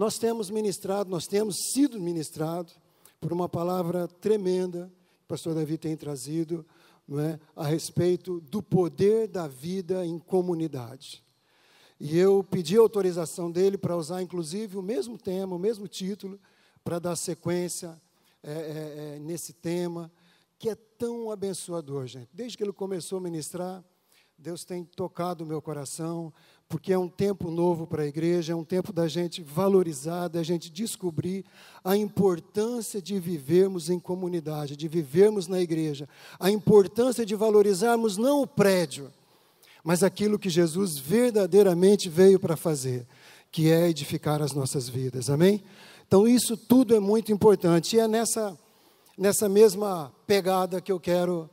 nós temos ministrado, nós temos sido ministrados por uma palavra tremenda que o pastor Davi tem trazido, não é, a respeito do poder da vida em comunidade. E eu pedi autorização dele para usar, inclusive, o mesmo tema, o mesmo título, para dar sequência nesse tema, que é tão abençoador, gente. Desde que ele começou a ministrar, Deus tem tocado o meu coração, porque é um tempo novo para a igreja, é um tempo da gente valorizar, da gente descobrir a importância de vivermos em comunidade, de vivermos na igreja, a importância de valorizarmos não o prédio, mas aquilo que Jesus verdadeiramente veio para fazer, que é edificar as nossas vidas, amém? Então isso tudo é muito importante, e é nessa mesma pegada que eu quero,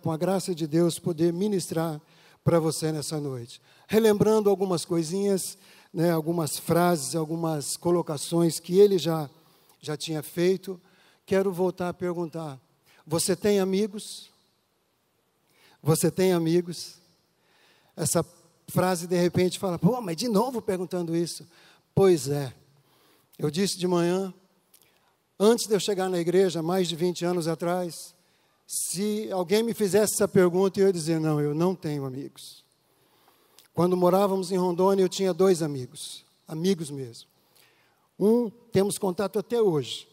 com a graça de Deus, poder ministrar para você nessa noite. Relembrando algumas coisinhas, né, algumas frases, algumas colocações que ele já tinha feito, quero voltar a perguntar: você tem amigos? Você tem amigos? Essa frase de repente fala, pô, mas de novo perguntando isso. Pois é, eu disse de manhã, antes de eu chegar na igreja, mais de 20 anos atrás, se alguém me fizesse essa pergunta, eu ia dizer, não, eu não tenho amigos. Quando morávamos em Rondônia, eu tinha 2 amigos mesmo. Um, temos contato até hoje,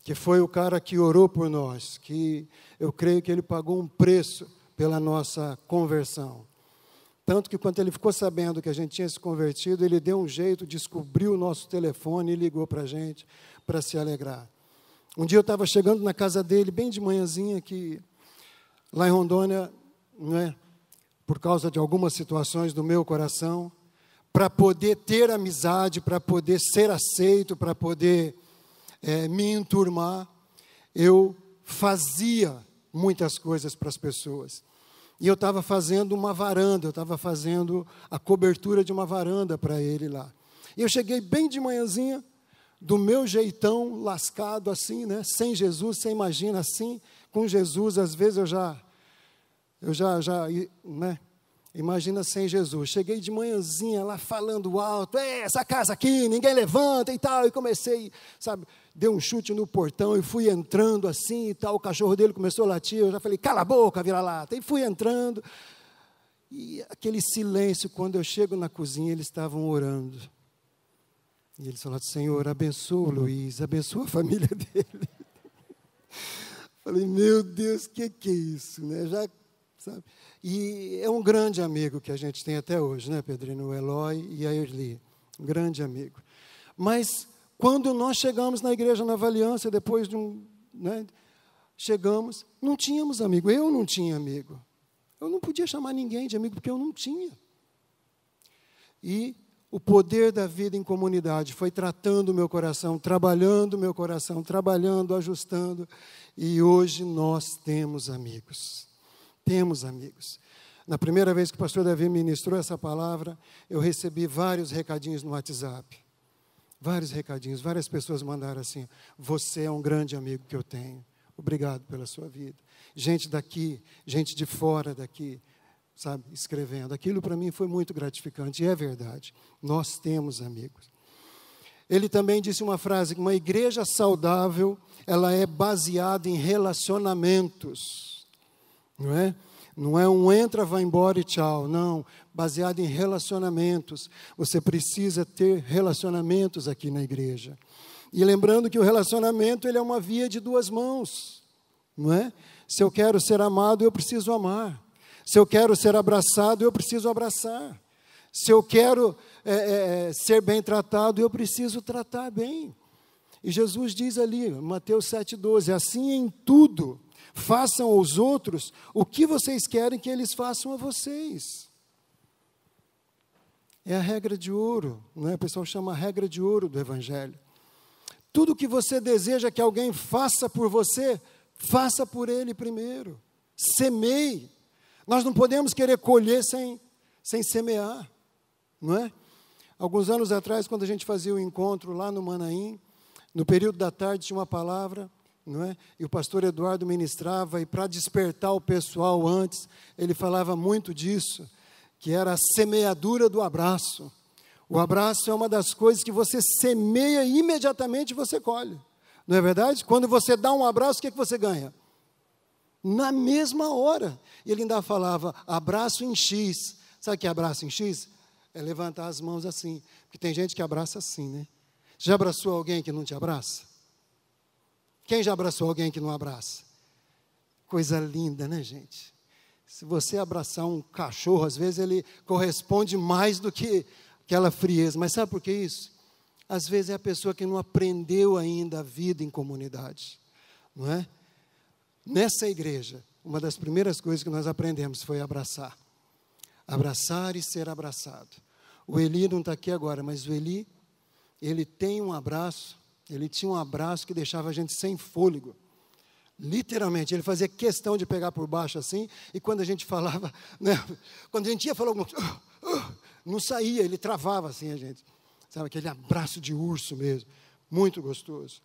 que foi o cara que orou por nós, que eu creio que ele pagou um preço pela nossa conversão. Tanto que quando ele ficou sabendo que a gente tinha se convertido, ele deu um jeito, descobriu o nosso telefone e ligou para a gente para se alegrar. Um dia eu estava chegando na casa dele, bem de manhãzinha, que lá em Rondônia, não é, por causa de algumas situações do meu coração, para poder ter amizade, para poder ser aceito, para poder me enturmar, eu fazia muitas coisas para as pessoas. E eu estava fazendo uma varanda, eu estava fazendo a cobertura de uma varanda para ele lá. E eu cheguei bem de manhãzinha, do meu jeitão lascado assim, né? Sem Jesus, você imagina assim, com Jesus, às vezes eu já, né? Imagina sem Jesus. Cheguei de manhãzinha lá falando alto, essa casa aqui, ninguém levanta e tal, e comecei, sabe, dei um chute no portão e fui entrando assim e tal, o cachorro dele começou a latir, eu já falei, cala a boca, vira-lata, e fui entrando, e aquele silêncio, quando eu chego na cozinha, eles estavam orando, e eles falaram, Senhor, abençoa o Luiz, abençoa a família dele. Falei, meu Deus, que é isso, né, já, sabe, e é um grande amigo que a gente tem até hoje, né, Pedrinho, o Eloy e a Erli, um grande amigo, mas quando nós chegamos na igreja Nova Aliança, depois de chegamos, não tínhamos amigo, eu não tinha amigo, eu não podia chamar ninguém de amigo, porque eu não tinha, e o poder da vida em comunidade foi tratando o meu coração, trabalhando o meu coração, trabalhando, ajustando, e hoje nós temos amigos. Temos amigos. Na primeira vez que o pastor Davi ministrou essa palavra, eu recebi vários recadinhos no WhatsApp. Vários recadinhos, várias pessoas mandaram assim, você é um grande amigo que eu tenho. Obrigado pela sua vida. Gente daqui, gente de fora daqui, sabe, escrevendo. Aquilo para mim foi muito gratificante, e é verdade. Nós temos amigos. Ele também disse uma frase, que uma igreja saudável, ela é baseada em relacionamentos. Não é? Não é um entra, vai embora e tchau. Não, baseado em relacionamentos. Você precisa ter relacionamentos aqui na igreja. E lembrando que o relacionamento ele é uma via de 2 mãos. Não é? Se eu quero ser amado, eu preciso amar. Se eu quero ser abraçado, eu preciso abraçar. Se eu quero ser bem tratado, eu preciso tratar bem. E Jesus diz ali, Mateus 7,12, assim em tudo, façam aos outros o que vocês querem que eles façam a vocês. É a regra de ouro, não é? O pessoal chama a regra de ouro do Evangelho. Tudo que você deseja que alguém faça por você, faça por ele primeiro. Semeie. Nós não podemos querer colher sem semear, não é? Alguns anos atrás, quando a gente fazia o encontro lá no Manaim, no período da tarde tinha uma palavra, não é? E o pastor Eduardo ministrava, e para despertar o pessoal antes, ele falava muito disso, que era a semeadura do abraço. O abraço é uma das coisas que você semeia e imediatamente você colhe. Não é verdade? Quando você dá um abraço, o que você ganha? Na mesma hora. E ele ainda falava, abraço em X. Sabe o que é abraço em X? É levantar as mãos assim. Porque tem gente que abraça assim, né? Já abraçou alguém que não te abraça? Quem já abraçou alguém que não abraça? Coisa linda, né, gente? Se você abraçar um cachorro, às vezes ele corresponde mais do que aquela frieza. Mas sabe por que isso? Às vezes é a pessoa que não aprendeu ainda a vida em comunidade, não é? Nessa igreja, uma das primeiras coisas que nós aprendemos foi abraçar. Abraçar e ser abraçado. O Eli não está aqui agora, mas o Eli, ele tem um abraço, ele tinha um abraço que deixava a gente sem fôlego. Literalmente, ele fazia questão de pegar por baixo assim, e quando a gente falava, né, quando a gente ia falar alguma coisa, não saía, ele travava assim a gente. Sabe, aquele abraço de urso mesmo, muito gostoso.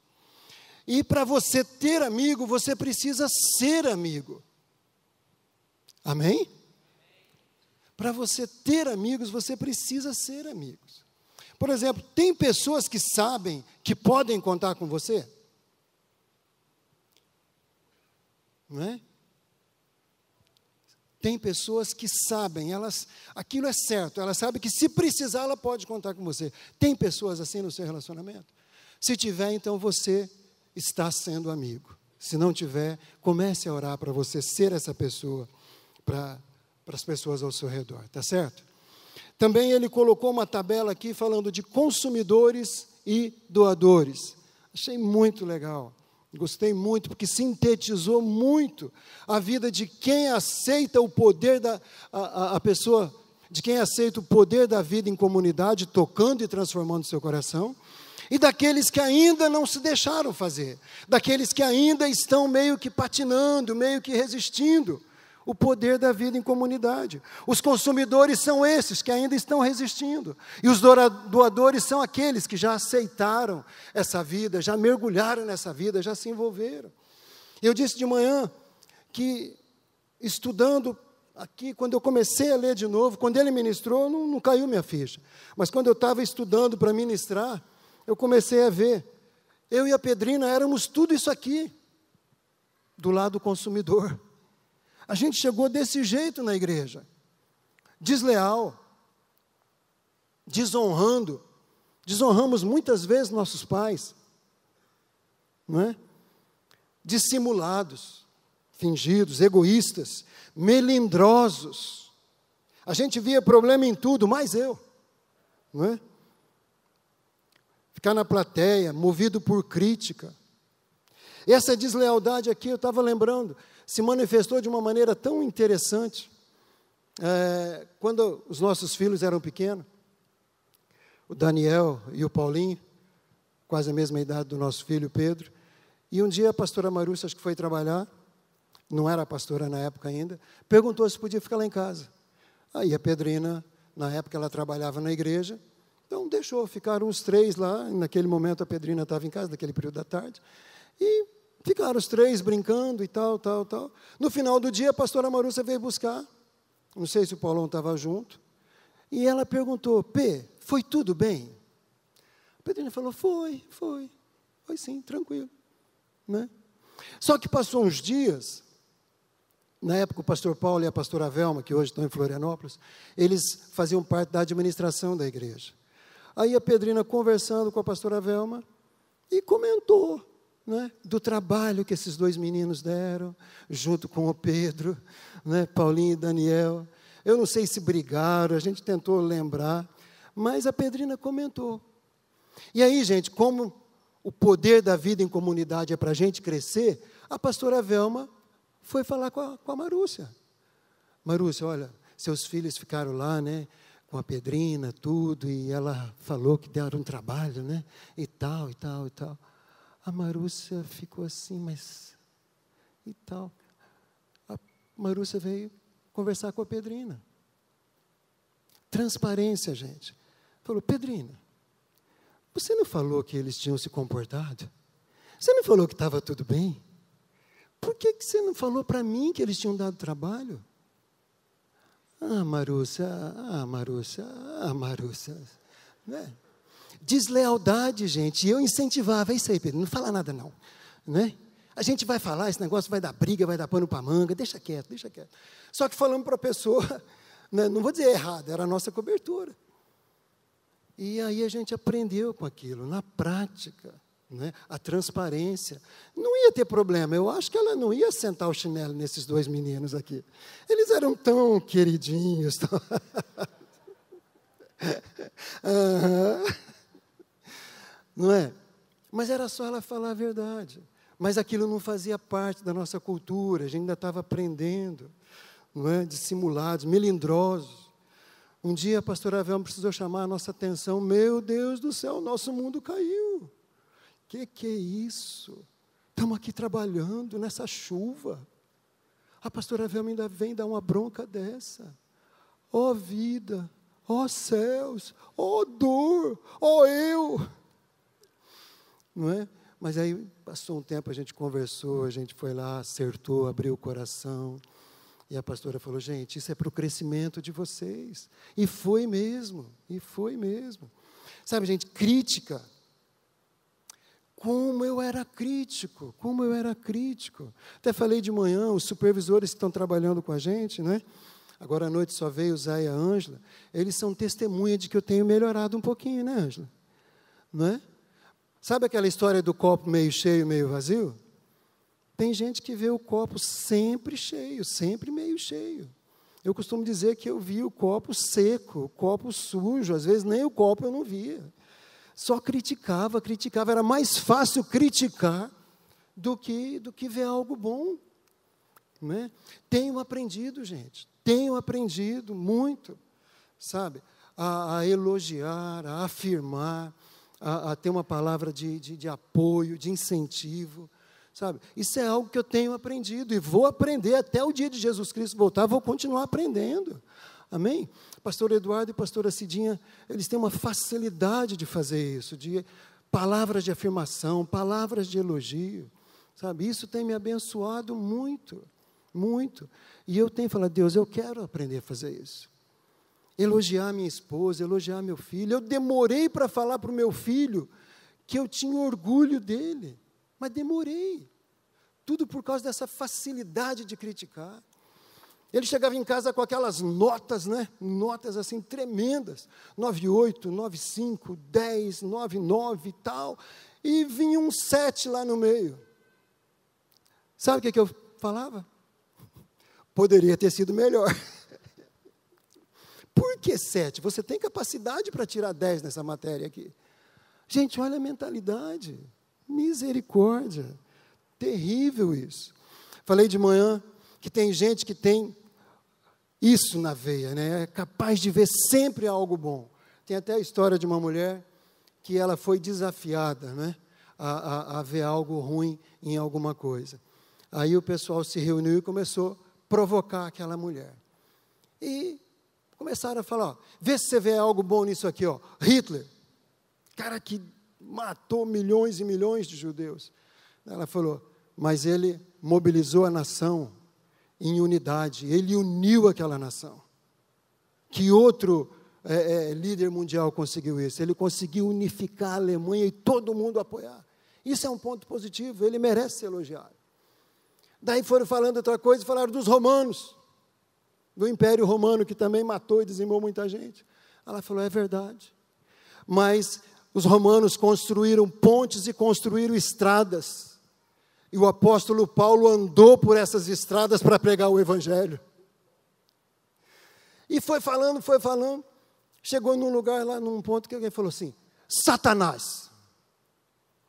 E para você ter amigo, você precisa ser amigo. Amém? Para você ter amigos, você precisa ser amigos. Por exemplo, tem pessoas que sabem que podem contar com você? Não é? Tem pessoas que sabem, aquilo é certo, ela sabe que se precisar, ela pode contar com você. Tem pessoas assim no seu relacionamento? Se tiver, então você está sendo amigo. Se não tiver, comece a orar para você ser essa pessoa para as pessoas ao seu redor, tá certo? Também ele colocou uma tabela aqui falando de consumidores e doadores. Achei muito legal. Gostei muito, porque sintetizou muito a vida de quem aceita o poder a pessoa, de quem aceita o poder da vida em comunidade, tocando e transformando seu coração, e daqueles que ainda não se deixaram fazer, daqueles que ainda estão meio que patinando, meio que resistindo o poder da vida em comunidade. Os consumidores são esses que ainda estão resistindo. E os doadores são aqueles que já aceitaram essa vida, já mergulharam nessa vida, já se envolveram. Eu disse de manhã que, estudando aqui, quando eu comecei a ler de novo, quando ele ministrou, não caiu minha ficha. Mas quando eu estava estudando para ministrar, eu comecei a ver. Eu e a Pedrina éramos tudo isso aqui, do lado consumidor. A gente chegou desse jeito na igreja, desleal, desonramos muitas vezes nossos pais, não é? Dissimulados, fingidos, egoístas, melindrosos. A gente via problema em tudo, mais eu, não é? Ficar na plateia, movido por crítica. Essa deslealdade aqui, eu estava lembrando, se manifestou de uma maneira tão interessante. Quando os nossos filhos eram pequenos, o Daniel e o Paulinho, quase a mesma idade do nosso filho Pedro, e um dia a pastora Marúcia, acho que foi trabalhar, não era pastora na época ainda, perguntou se podia ficar lá em casa. Aí a Pedrina, na época ela trabalhava na igreja, então deixou, ficaram os três lá, naquele momento a Pedrina estava em casa, naquele período da tarde, e ficaram os três brincando e tal. No final do dia, a pastora Marúcia veio buscar, não sei se o Paulão estava junto, e ela perguntou, foi tudo bem? A Pedrina falou, foi sim, tranquilo. Né? Só que passou uns dias, na época o pastor Paulo e a pastora Velma, que hoje estão em Florianópolis, eles faziam parte da administração da igreja. Aí a Pedrina conversando com a pastora Velma, e comentou, né, do trabalho que esses dois meninos deram, junto com o Pedro, né, Paulinho e Daniel. Eu não sei se brigaram, a gente tentou lembrar, mas a Pedrina comentou. E aí, gente, como o poder da vida em comunidade é para a gente crescer, a pastora Velma foi falar com a Marúcia. Marúcia, olha, seus filhos ficaram lá, né, com a Pedrina, tudo, e ela falou que deram um trabalho, né, e tal. A Marúcia ficou assim, mas e tal. A Marúcia veio conversar com a Pedrina. Transparência, gente. Falou, Pedrina, você não falou que eles tinham se comportado? Você não falou que estava tudo bem? Por que você não falou para mim que eles tinham dado trabalho? Marúcia. Né? Deslealdade, gente. E eu incentivava, é isso aí, Pedro, não fala nada não. Né? A gente vai falar, esse negócio vai dar briga, vai dar pano para manga, deixa quieto, deixa quieto. Só que falando para a pessoa, né, não vou dizer errado, era a nossa cobertura. E aí a gente aprendeu com aquilo, na prática, né, a transparência. Não ia ter problema, eu acho que ela não ia sentar o chinelo nesses dois meninos aqui. Eles eram tão queridinhos. Tão... Não é? Mas era só ela falar a verdade. Mas aquilo não fazia parte da nossa cultura, a gente ainda estava aprendendo, não é? Dissimulados, melindrosos. Um dia a pastora Velma precisou chamar a nossa atenção, meu Deus do céu, nosso mundo caiu. Que é isso? Estamos aqui trabalhando nessa chuva. A pastora Velma ainda vem dar uma bronca dessa. Ó vida, ó céus, ó dor, ó eu. Não é? Mas aí passou um tempo, a gente conversou, a gente foi lá, acertou, abriu o coração. E a pastora falou, gente, isso é para o crescimento de vocês. E foi mesmo, e foi mesmo. Sabe, gente, crítica. Como eu era crítico, como eu era crítico. Até falei de manhã, os supervisores que estão trabalhando com a gente, né? Agora à noite só veio o Zé e a Ângela. Eles são testemunha de que eu tenho melhorado um pouquinho, né, Ângela? Não é? Sabe aquela história do copo meio cheio, meio vazio? Tem gente que vê o copo sempre cheio, sempre meio cheio. Eu costumo dizer que eu vi o copo seco, o copo sujo, às vezes nem o copo eu não via. Só criticava. Era mais fácil criticar do que ver algo bom. Né? Tenho aprendido, gente, tenho aprendido muito, sabe? A elogiar, a afirmar, a ter uma palavra de apoio, de incentivo. Sabe? Isso é algo que eu tenho aprendido e vou aprender até o dia de Jesus Cristo voltar, vou continuar aprendendo. Amém? Pastor Eduardo e pastora Cidinha, eles têm uma facilidade de fazer isso, de palavras de afirmação, palavras de elogio. Sabe? Isso tem me abençoado muito, muito. E eu tenho falado, Deus, eu quero aprender a fazer isso. Elogiar minha esposa, elogiar meu filho. Eu demorei para falar para o meu filho que eu tinha orgulho dele. Mas demorei, tudo por causa dessa facilidade de criticar. Ele chegava em casa com aquelas notas, né? Notas assim tremendas, 9,8, 9,5, 10, 9,9 e tal, e vinha um 7 lá no meio. Sabe o que eu falava? Poderia ter sido melhor. Por que 7? Você tem capacidade para tirar 10 nessa matéria aqui. Gente, olha a mentalidade. Misericórdia, terrível isso. Falei de manhã que tem gente que tem isso na veia, né? É capaz de ver sempre algo bom. Tem até a história de uma mulher que ela foi desafiada, né? a ver algo ruim em alguma coisa. Aí o pessoal se reuniu e começou a provocar aquela mulher. E começaram a falar, ó, vê se você vê algo bom nisso aqui, ó. Hitler, cara que matou milhões e milhões de judeus. Ela falou, mas ele mobilizou a nação em unidade, ele uniu aquela nação. Que outro líder mundial conseguiu isso? Ele conseguiu unificar a Alemanha e todo mundo apoiar. Isso é um ponto positivo, ele merece ser elogiado. Daí foram falando outra coisa, falaram dos romanos, do Império Romano, que também matou e dizimou muita gente. Ela falou, é verdade, mas os romanos construíram pontes e construíram estradas. E o apóstolo Paulo andou por essas estradas para pregar o Evangelho. E foi falando, chegou num lugar lá, num ponto que alguém falou assim, Satanás,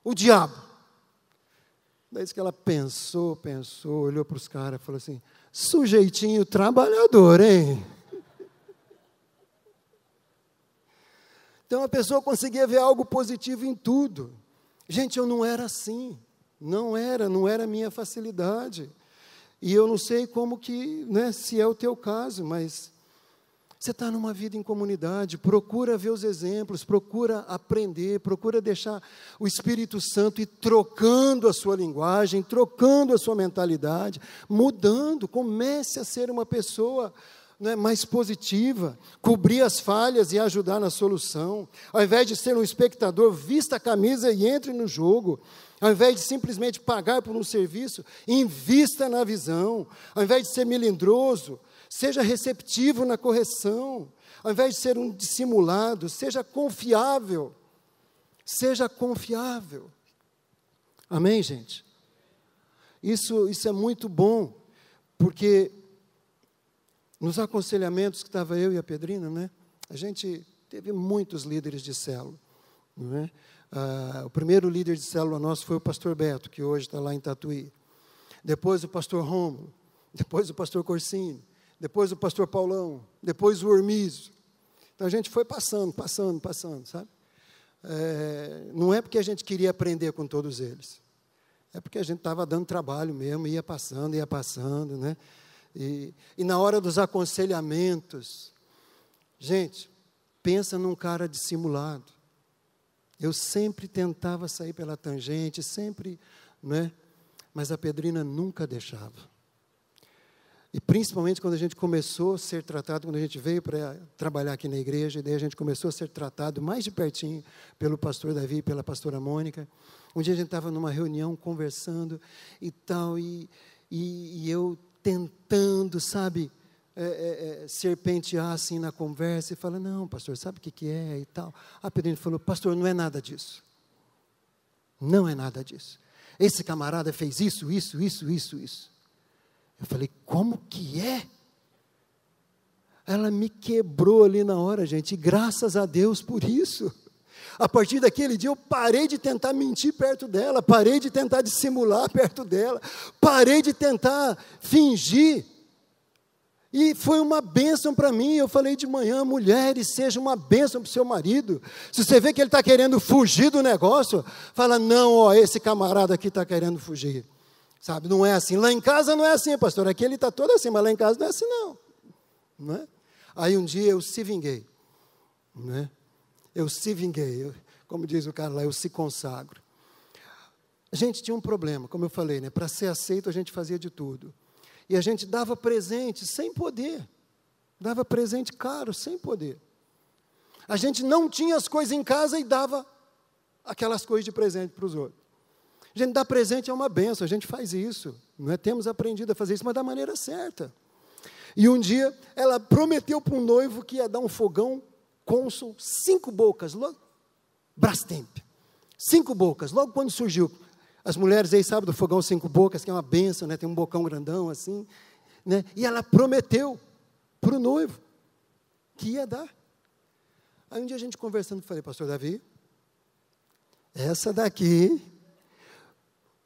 o diabo. Daí que ela pensou, olhou para os caras e falou assim, sujeitinho trabalhador, hein? Então a pessoa conseguia ver algo positivo em tudo. Gente, eu não era assim. Não era a minha facilidade. E eu não sei como que, né, se é o teu caso, mas você está numa vida em comunidade, procura ver os exemplos, procura aprender, procura deixar o Espírito Santo ir trocando a sua linguagem, trocando a sua mentalidade, mudando, comece a ser uma pessoa, mais positiva, cobrir as falhas e ajudar na solução. Ao invés de ser um espectador, vista a camisa e entre no jogo. Ao invés de simplesmente pagar por um serviço, invista na visão. Ao invés de ser melindroso, seja receptivo na correção. Ao invés de ser um dissimulado, seja confiável. Seja confiável. Amém, gente? Isso é muito bom, porque nos aconselhamentos que estava eu e a Pedrina, né, a gente teve muitos líderes de célula. Não é? O primeiro líder de célula nosso foi o pastor Beto, que hoje está lá em Tatuí. Depois o pastor Rômulo, depois o pastor Corsini, depois o pastor Paulão, depois o Ormizo. Então a gente foi passando, sabe? Não é porque a gente queria aprender com todos eles. É porque a gente estava dando trabalho mesmo, ia passando, né? E na hora dos aconselhamentos, gente, pensa num cara dissimulado. Eu sempre tentava sair pela tangente, sempre, né? Mas a Pedrina nunca deixava. E principalmente quando a gente começou a ser tratado, quando a gente veio para trabalhar aqui na igreja, e daí a gente começou a ser tratado mais de pertinho pelo pastor Davi e pela pastora Mônica. Um dia a gente estava numa reunião conversando e tal, e eu tentando, sabe, serpentear assim na conversa, e fala, não, pastor, sabe o que é e tal. A Pedrina falou, pastor, não é nada disso. Não é nada disso. Esse camarada fez isso. Eu falei, como que é? Ela me quebrou ali na hora, gente, e graças a Deus por isso. A partir daquele dia eu parei de tentar mentir perto dela, parei de tentar dissimular perto dela, parei de tentar fingir. E foi uma bênção para mim. Eu falei de manhã, mulheres, seja uma bênção para o seu marido. Se você vê que ele está querendo fugir do negócio, fala, não, esse camarada aqui está querendo fugir. Sabe, não é assim. Lá em casa não é assim, pastor. Aqui ele está todo assim, mas lá em casa não é assim, não é? Aí um dia eu se vinguei. Né? Eu se vinguei. Como diz o cara lá, eu se consagro. A gente tinha um problema, como eu falei, né? Para ser aceito a gente fazia de tudo. E a gente dava presente sem poder. Dava presente caro, sem poder. A gente não tinha as coisas em casa e dava aquelas coisas de presente para os outros. A gente dá presente é uma benção, a gente faz isso. Não é? Temos aprendido a fazer isso, mas da maneira certa. E um dia, ela prometeu para um noivo que ia dar um fogão Consul, 5 bocas, logo, Brastemp. 5 bocas, logo quando surgiu. As mulheres aí sabem do fogão 5 bocas, que é uma benção, né? Tem um bocão grandão assim. Né? E ela prometeu para o noivo que ia dar. Aí um dia a gente conversando, falei, pastor Davi, essa daqui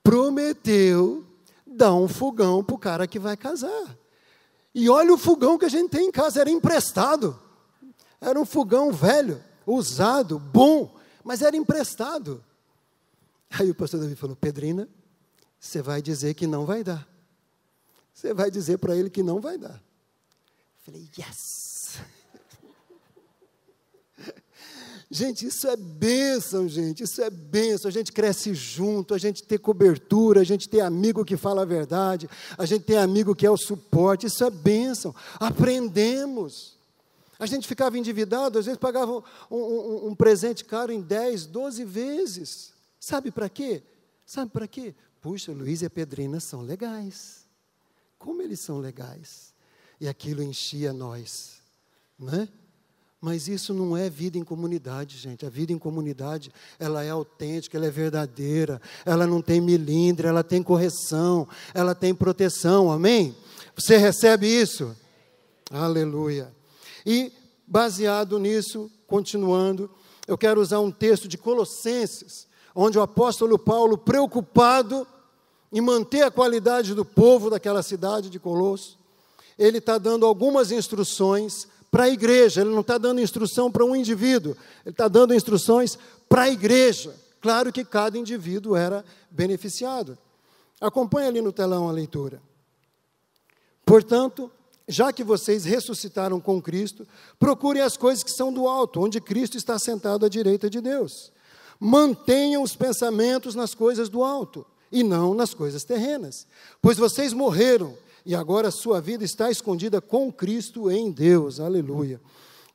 prometeu dar um fogão para o cara que vai casar. E olha o fogão que a gente tem em casa, era emprestado. Era um fogão velho, usado, bom, mas era emprestado. Aí o pastor Davi falou, Pedrina, você vai dizer que não vai dar. Você vai dizer para ele que não vai dar. Eu falei, yes. Gente, isso é bênção, gente, isso é bênção. A gente cresce junto, a gente tem cobertura, a gente tem amigo que fala a verdade, a gente tem amigo que é o suporte, isso é bênção. Aprendemos. A gente ficava endividado, às vezes pagava um presente caro em 10, 12 vezes. Sabe para quê? Sabe para quê? Puxa, Luiz e a Pedrina são legais. Como eles são legais. E aquilo enchia nós, né? Mas isso não é vida em comunidade, gente. A vida em comunidade, ela é autêntica, ela é verdadeira, ela não tem melindre, ela tem correção, ela tem proteção, amém? Você recebe isso? Aleluia. E, baseado nisso, continuando, eu quero usar um texto de Colossenses, onde o apóstolo Paulo, preocupado em manter a qualidade do povo daquela cidade de Colosso, ele está dando algumas instruções para a igreja. Ele não está dando instrução para um indivíduo, ele está dando instruções para a igreja. Claro que cada indivíduo era beneficiado. Acompanhe ali no telão a leitura. Portanto, já que vocês ressuscitaram com Cristo, procurem as coisas que são do alto, onde Cristo está sentado à direita de Deus. Mantenham os pensamentos nas coisas do alto, e não nas coisas terrenas. Pois vocês morreram, e agora a sua vida está escondida com Cristo em Deus. Aleluia.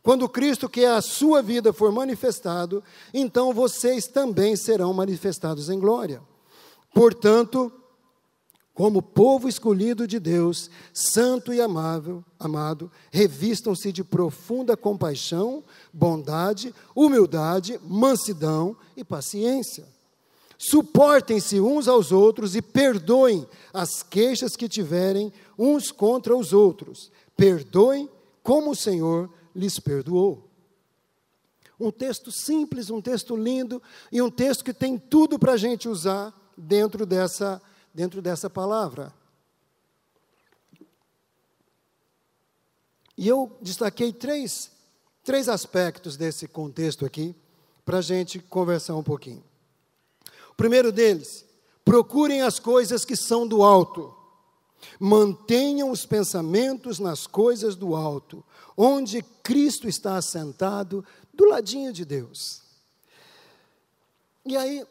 Quando Cristo, que é a sua vida, for manifestado, então vocês também serão manifestados em glória. Portanto, como povo escolhido de Deus, santo e amado, revistam-se de profunda compaixão, bondade, humildade, mansidão e paciência. Suportem-se uns aos outros e perdoem as queixas que tiverem uns contra os outros. Perdoem como o Senhor lhes perdoou. Um texto simples, um texto lindo, e um texto que tem tudo para a gente usar dentro dessa palavra. E eu destaquei três aspectos desse contexto aqui, para a gente conversar um pouquinho. O primeiro deles, procurem as coisas que são do alto. Mantenham os pensamentos nas coisas do alto, onde Cristo está assentado, do ladinho de Deus. E aí,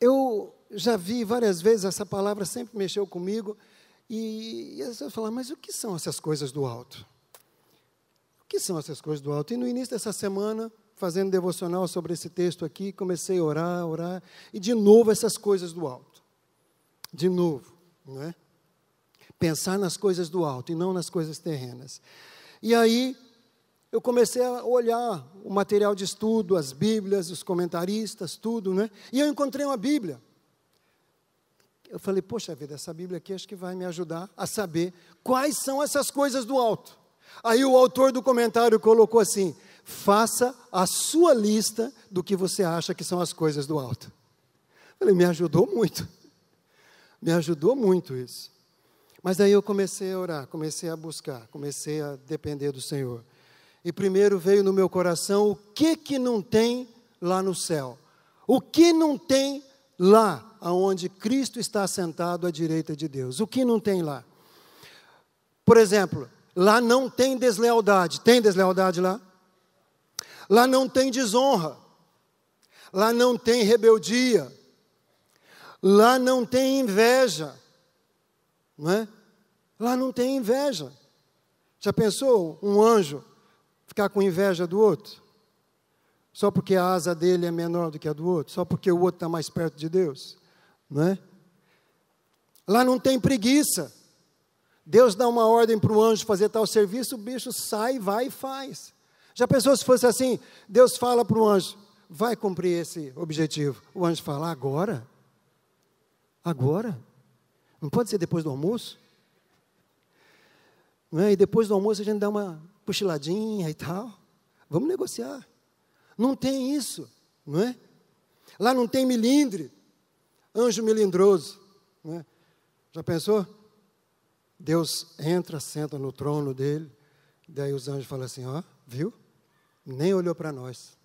eu já vi várias vezes, essa palavra sempre mexeu comigo, e as pessoas falam, mas o que são essas coisas do alto? O que são essas coisas do alto? E no início dessa semana, fazendo devocional sobre esse texto aqui, comecei a orar, e de novo essas coisas do alto. De novo, não é? Pensar nas coisas do alto e não nas coisas terrenas. E aí, eu comecei a olhar o material de estudo, as Bíblias, os comentaristas, tudo, né? E eu encontrei uma Bíblia. Eu falei, poxa vida, essa Bíblia aqui acho que vai me ajudar a saber quais são essas coisas do alto. Aí o autor do comentário colocou assim, faça a sua lista do que você acha que são as coisas do alto. Eu falei, me ajudou muito isso. Mas daí eu comecei a orar, comecei a buscar, comecei a depender do Senhor. E primeiro veio no meu coração o que não tem lá no céu. O que não tem lá onde Cristo está sentado à direita de Deus. O que não tem lá? Por exemplo, lá não tem deslealdade. Tem deslealdade lá? Lá não tem desonra. Lá não tem rebeldia. Lá não tem inveja. Não é? Lá não tem inveja. Já pensou um anjo ficar com inveja do outro? Só porque a asa dele é menor do que a do outro? Só porque o outro está mais perto de Deus? Não é? Lá não tem preguiça. Deus dá uma ordem para o anjo fazer tal serviço, o bicho sai, vai e faz. Já pensou se fosse assim? Deus fala para o anjo, vai cumprir esse objetivo. O anjo fala, agora? Agora? Não pode ser depois do almoço? Não é? E depois do almoço a gente dá uma cochiladinha e tal. Vamos negociar. Não tem isso, não é? Lá não tem milindre, anjo melindroso. Não é? Já pensou? Deus entra, senta no trono dele, daí os anjos falam assim, ó, viu? Nem olhou para nós.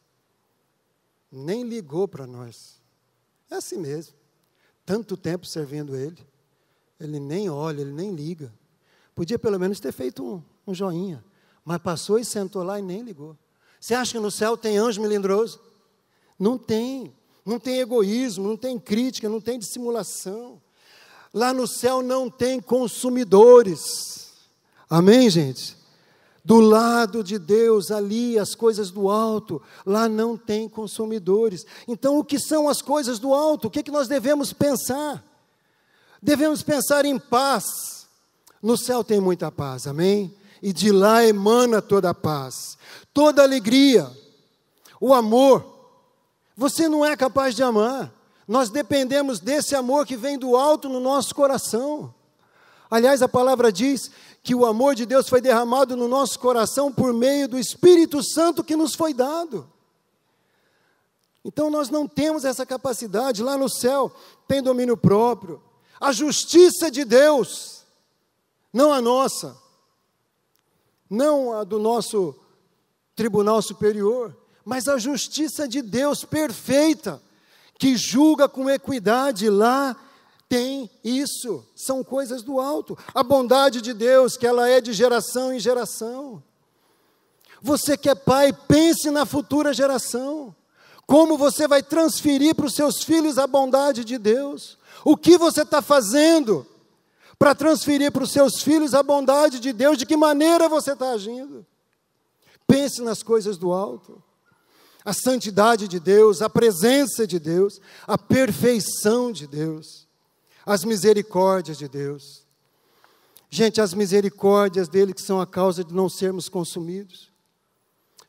Nem ligou para nós. É assim mesmo. Tanto tempo servindo ele. Ele nem olha, ele nem liga. Podia pelo menos ter feito um joinha. Mas passou e sentou lá e nem ligou. Você acha que no céu tem anjo melindroso? Não tem. Não tem egoísmo, não tem crítica, não tem dissimulação. Lá no céu não tem consumidores. Amém, gente? Do lado de Deus, ali, as coisas do alto, lá não tem consumidores. Então, o que são as coisas do alto? O que nós devemos pensar? Devemos pensar em paz. No céu tem muita paz, amém? E de lá emana toda a paz, toda a alegria, o amor. Você não é capaz de amar. Nós dependemos desse amor que vem do alto no nosso coração. Aliás, a palavra diz que o amor de Deus foi derramado no nosso coração por meio do Espírito Santo que nos foi dado. Então, nós não temos essa capacidade. Lá no céu tem domínio próprio. A justiça de Deus, não a nossa, não a do nosso tribunal superior, mas a justiça de Deus perfeita, que julga com equidade. Lá tem isso, são coisas do alto. A bondade de Deus, que ela é de geração em geração. Você que é pai, pense na futura geração. Como você vai transferir para os seus filhos a bondade de Deus? O que você está fazendo para transferir para os seus filhos a bondade de Deus. De que maneira você está agindo? Pense nas coisas do alto. A santidade de Deus, a presença de Deus, a perfeição de Deus, as misericórdias de Deus. Gente, as misericórdias dele que são a causa de não sermos consumidos.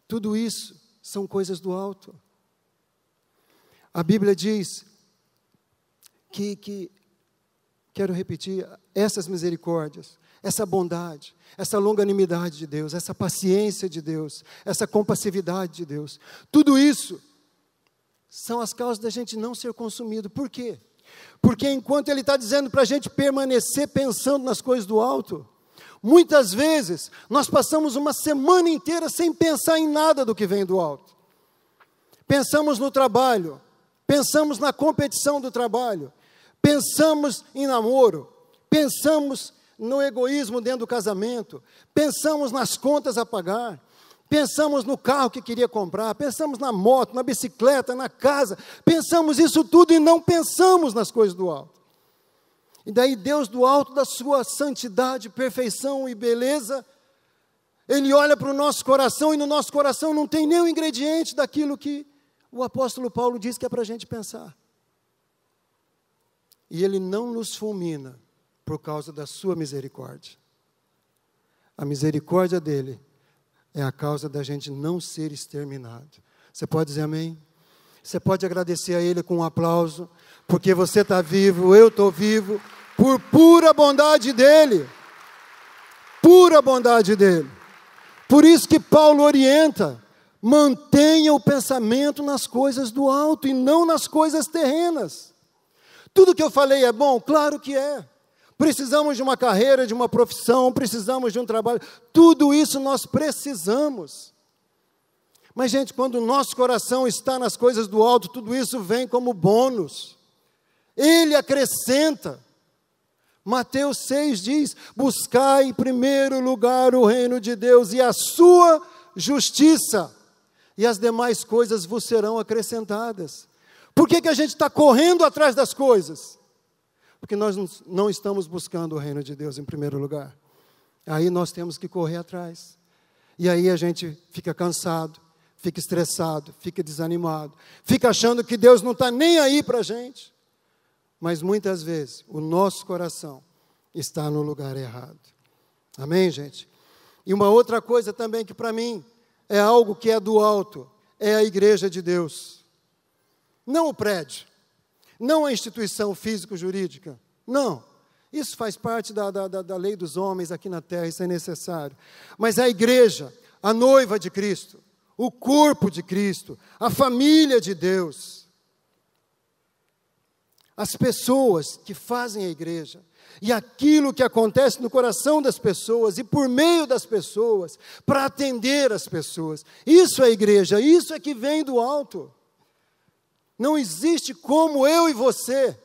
Tudo isso são coisas do alto. A Bíblia diz quero repetir, essas misericórdias, essa bondade, essa longanimidade de Deus, essa paciência de Deus, essa compassividade de Deus, tudo isso são as causas da gente não ser consumido. Por quê? Porque enquanto Ele está dizendo para a gente permanecer pensando nas coisas do alto, muitas vezes nós passamos uma semana inteira sem pensar em nada do que vem do alto. Pensamos no trabalho, pensamos na competição do trabalho, pensamos em namoro, pensamos no egoísmo dentro do casamento, pensamos nas contas a pagar, pensamos no carro que queria comprar, pensamos na moto, na bicicleta, na casa, pensamos isso tudo e não pensamos nas coisas do alto. E daí Deus do alto da sua santidade, perfeição e beleza, Ele olha para o nosso coração e no nosso coração não tem nenhum ingrediente daquilo que o apóstolo Paulo diz que é para a gente pensar. E Ele não nos fulmina por causa da sua misericórdia. A misericórdia dEle é a causa da gente não ser exterminado. Você pode dizer amém? Você pode agradecer a Ele com um aplauso, porque você está vivo, eu estou vivo, por pura bondade dEle. Pura bondade dEle. Por isso que Paulo orienta, mantenha o pensamento nas coisas do alto e não nas coisas terrenas. Tudo que eu falei é bom? Claro que é. Precisamos de uma carreira, de uma profissão, precisamos de um trabalho. Tudo isso nós precisamos. Mas, gente, quando o nosso coração está nas coisas do alto, tudo isso vem como bônus. Ele acrescenta. Mateus 6 diz, buscai em primeiro lugar o reino de Deus e a sua justiça, e as demais coisas vos serão acrescentadas. Por que a gente está correndo atrás das coisas? Porque nós não estamos buscando o reino de Deus em primeiro lugar. Aí nós temos que correr atrás. E aí a gente fica cansado, fica estressado, fica desanimado, fica achando que Deus não está nem aí para a gente. Mas muitas vezes o nosso coração está no lugar errado. Amém, gente? E uma outra coisa também que para mim é algo que é do alto, é a igreja de Deus. Não o prédio. Não a instituição físico-jurídica, não. Isso faz parte da lei dos homens aqui na terra, isso é necessário. Mas a igreja, a noiva de Cristo, o corpo de Cristo, a família de Deus, as pessoas que fazem a igreja, e aquilo que acontece no coração das pessoas, e por meio das pessoas, para atender as pessoas. Isso é a igreja, isso é que vem do alto. Não existe como eu e você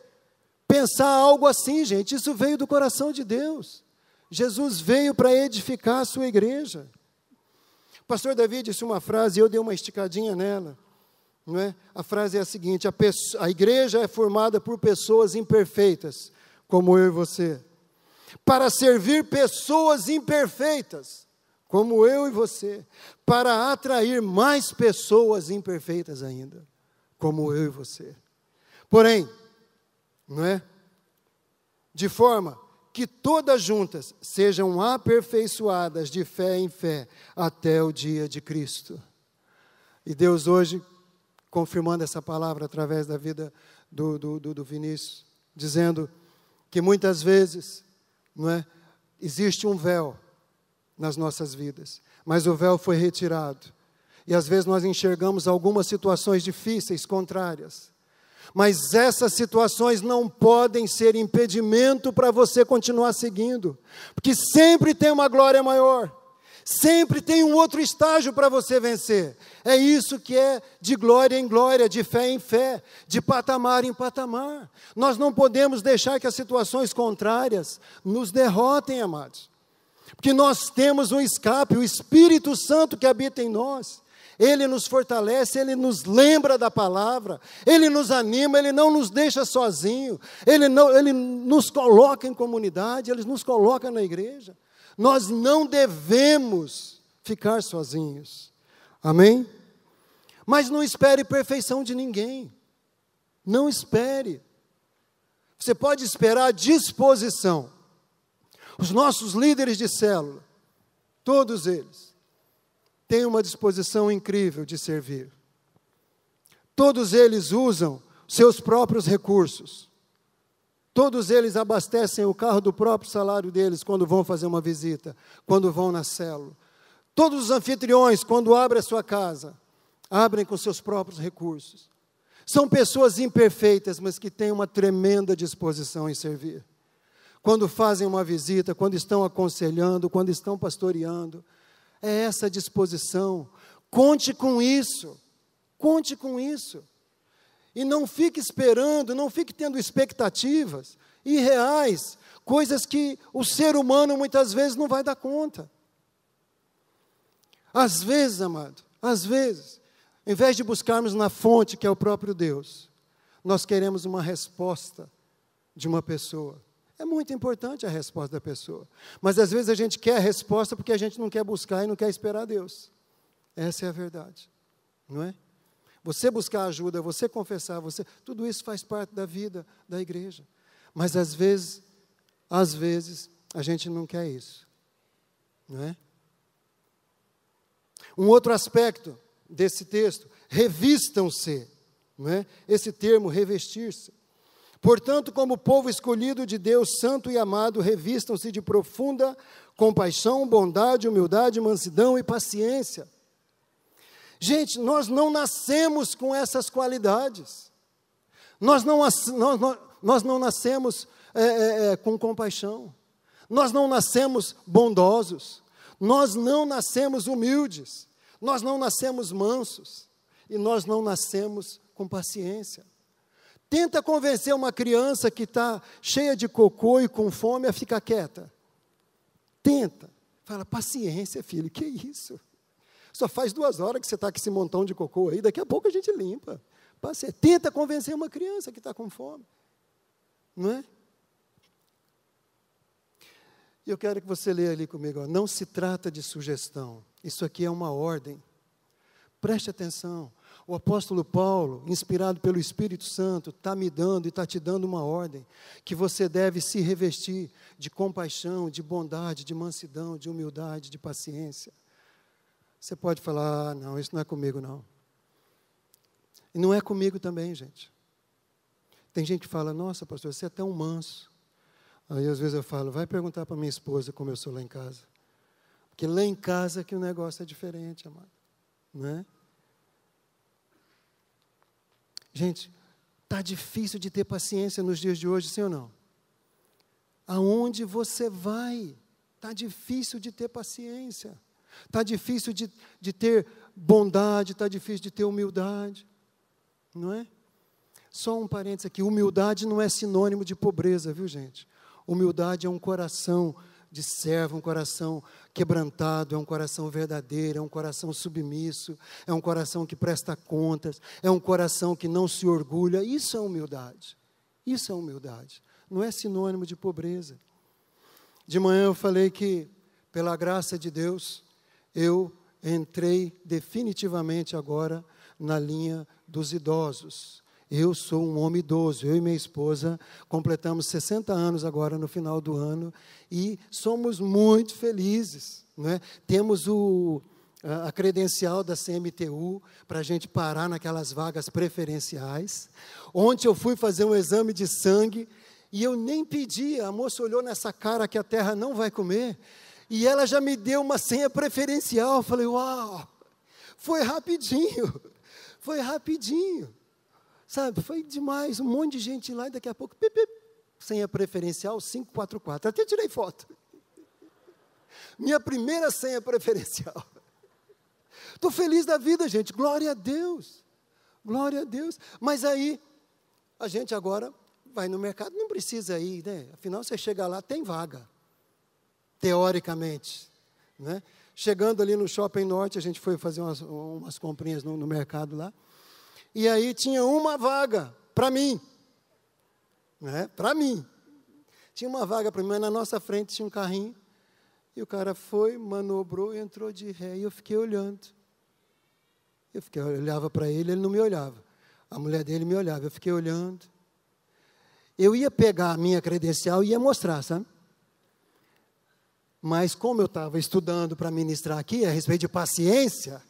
pensar algo assim, gente. Isso veio do coração de Deus. Jesus veio para edificar a sua igreja. O pastor Davi disse uma frase e eu dei uma esticadinha nela. Não é? A frase é a seguinte, a igreja é formada por pessoas imperfeitas, como eu e você, para servir pessoas imperfeitas, como eu e você, para atrair mais pessoas imperfeitas ainda, como eu e você. Porém, não é? De forma que todas juntas sejam aperfeiçoadas de fé em fé até o dia de Cristo. E Deus hoje, confirmando essa palavra através da vida do Vinícius, dizendo que muitas vezes, não é? Existe um véu nas nossas vidas, mas o véu foi retirado. E às vezes nós enxergamos algumas situações difíceis, contrárias. Mas essas situações não podem ser impedimento para você continuar seguindo. Porque sempre tem uma glória maior. Sempre tem um outro estágio para você vencer. É isso que é de glória em glória, de fé em fé, de patamar em patamar. Nós não podemos deixar que as situações contrárias nos derrotem, amados. Porque nós temos um escape, o Espírito Santo que habita em nós. Ele nos fortalece, Ele nos lembra da palavra, Ele nos anima, Ele não nos deixa sozinho, Ele nos coloca em comunidade, Ele nos coloca na igreja. Nós não devemos ficar sozinhos, amém? Mas não espere perfeição de ninguém, não espere. Você pode esperar disposição. Os nossos líderes de célula, todos eles, têm uma disposição incrível de servir. Todos eles usam seus próprios recursos. Todos eles abastecem o carro do próprio salário deles quando vão fazer uma visita, quando vão na célula. Todos os anfitriões, quando abrem a sua casa, abrem com seus próprios recursos. São pessoas imperfeitas, mas que têm uma tremenda disposição em servir. Quando fazem uma visita, quando estão aconselhando, quando estão pastoreando, é essa disposição. Conte com isso. Conte com isso. E não fique esperando, não fique tendo expectativas irreais, coisas que o ser humano muitas vezes não vai dar conta. Às vezes, amado, às vezes, em vez de buscarmos na fonte, que é o próprio Deus, nós queremos uma resposta de uma pessoa. É muito importante a resposta da pessoa. Mas às vezes a gente quer a resposta porque a gente não quer buscar e não quer esperar Deus. Essa é a verdade, não é? Você buscar ajuda, você confessar, tudo isso faz parte da vida da igreja. Mas às vezes, a gente não quer isso, não é? Um outro aspecto desse texto, revistam-se, não é? Esse termo, revestir-se. Portanto, como povo escolhido de Deus, santo e amado, revistam-se de profunda compaixão, bondade, humildade, mansidão e paciência. Gente, nós não nascemos com essas qualidades. Nós não nascemos com compaixão. Nós não nascemos bondosos. Nós não nascemos humildes. Nós não nascemos mansos. E nós não nascemos com paciência. Tenta convencer uma criança que está cheia de cocô e com fome a ficar quieta. Tenta. Fala, paciência, filho, que isso? Só faz 2 horas que você está com esse montão de cocô aí, daqui a pouco a gente limpa. Paciência. Tenta convencer uma criança que está com fome. Não é? E eu quero que você leia ali comigo, ó, não se trata de sugestão. Isso aqui é uma ordem. Preste atenção. O apóstolo Paulo, inspirado pelo Espírito Santo, está me dando e está te dando uma ordem, que você deve se revestir de compaixão, de bondade, de mansidão, de humildade, de paciência. Você pode falar, não, isso não é comigo não. E não é comigo também, gente. Tem gente que fala, nossa pastor, você é tão manso. Aí às vezes eu falo, vai perguntar para minha esposa como eu sou lá em casa. Porque lá em casa que o negócio é diferente, amado. Não é? Gente, está difícil de ter paciência nos dias de hoje, sim ou não? Aonde você vai, está difícil de ter paciência. Está difícil de ter bondade, está difícil de ter humildade. Não é? Só um parênteses aqui, humildade não é sinônimo de pobreza, viu gente? Humildade é um coração de servo, um coração quebrantado, é um coração verdadeiro, é um coração submisso, é um coração que presta contas, é um coração que não se orgulha. Isso é humildade. Isso é humildade. Não é sinônimo de pobreza. De manhã eu falei que, pela graça de Deus, eu entrei definitivamente agora na linha dos idosos. Eu sou um homem idoso, eu e minha esposa completamos 60 anos agora no final do ano e somos muito felizes, né? Temos a credencial da CMTU para a gente parar naquelas vagas preferenciais. Ontem eu fui fazer um exame de sangue e eu nem pedi, a moça olhou nessa cara que a terra não vai comer e ela já me deu uma senha preferencial. Eu falei, uau, foi rapidinho, foi rapidinho. Sabe, foi demais, um monte de gente lá e daqui a pouco, senha preferencial 544, até tirei foto. Minha primeira senha preferencial. Estou feliz da vida, gente, glória a Deus, glória a Deus. Mas aí, a gente agora vai no mercado, não precisa ir, né? Afinal, você chega lá, tem vaga, teoricamente, né? chegando ali no Shopping Norte, a gente foi fazer umas comprinhas no mercado lá, e aí tinha uma vaga para mim, né? Para mim. Tinha uma vaga para mim, mas na nossa frente tinha um carrinho, e o cara foi, manobrou e entrou de ré, e eu fiquei olhando. Eu olhava para ele, ele não me olhava. A mulher dele me olhava, eu fiquei olhando. Eu ia pegar a minha credencial e ia mostrar, sabe? Mas como eu estava estudando para ministrar aqui, a respeito de paciência,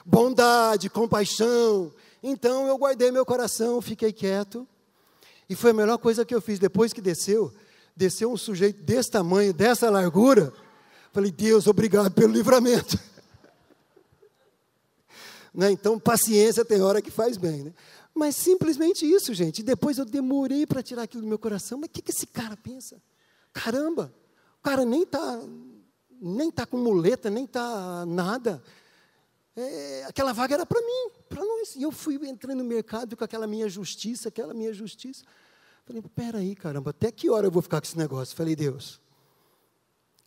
bondade, compaixão, então eu guardei meu coração, fiquei quieto, e foi a melhor coisa que eu fiz. Depois que desceu um sujeito desse tamanho, dessa largura, falei, Deus, obrigado pelo livramento. Né? Então, paciência tem hora que faz bem, né? Mas simplesmente isso, gente. E depois eu demorei para tirar aquilo do meu coração. Mas o que esse cara pensa? Caramba, o cara nem tá com muleta, nem está nada. Aquela vaga era para mim, para nós. E eu fui entrando no mercado com aquela minha justiça. Falei, peraí, caramba, até que hora eu vou ficar com esse negócio? Falei, Deus,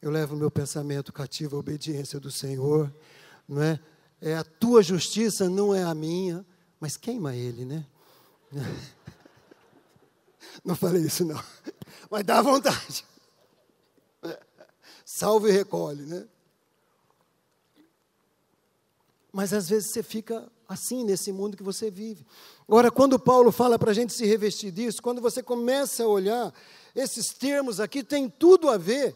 eu levo o meu pensamento cativo à obediência do Senhor, não é? É a tua justiça, não é a minha, mas queima ele, né? Não falei isso, não. Mas dá vontade. Salve e recolhe, né? Mas às vezes você fica assim nesse mundo que você vive. Agora, quando Paulo fala para a gente se revestir disso, quando você começa a olhar, esses termos aqui têm tudo a ver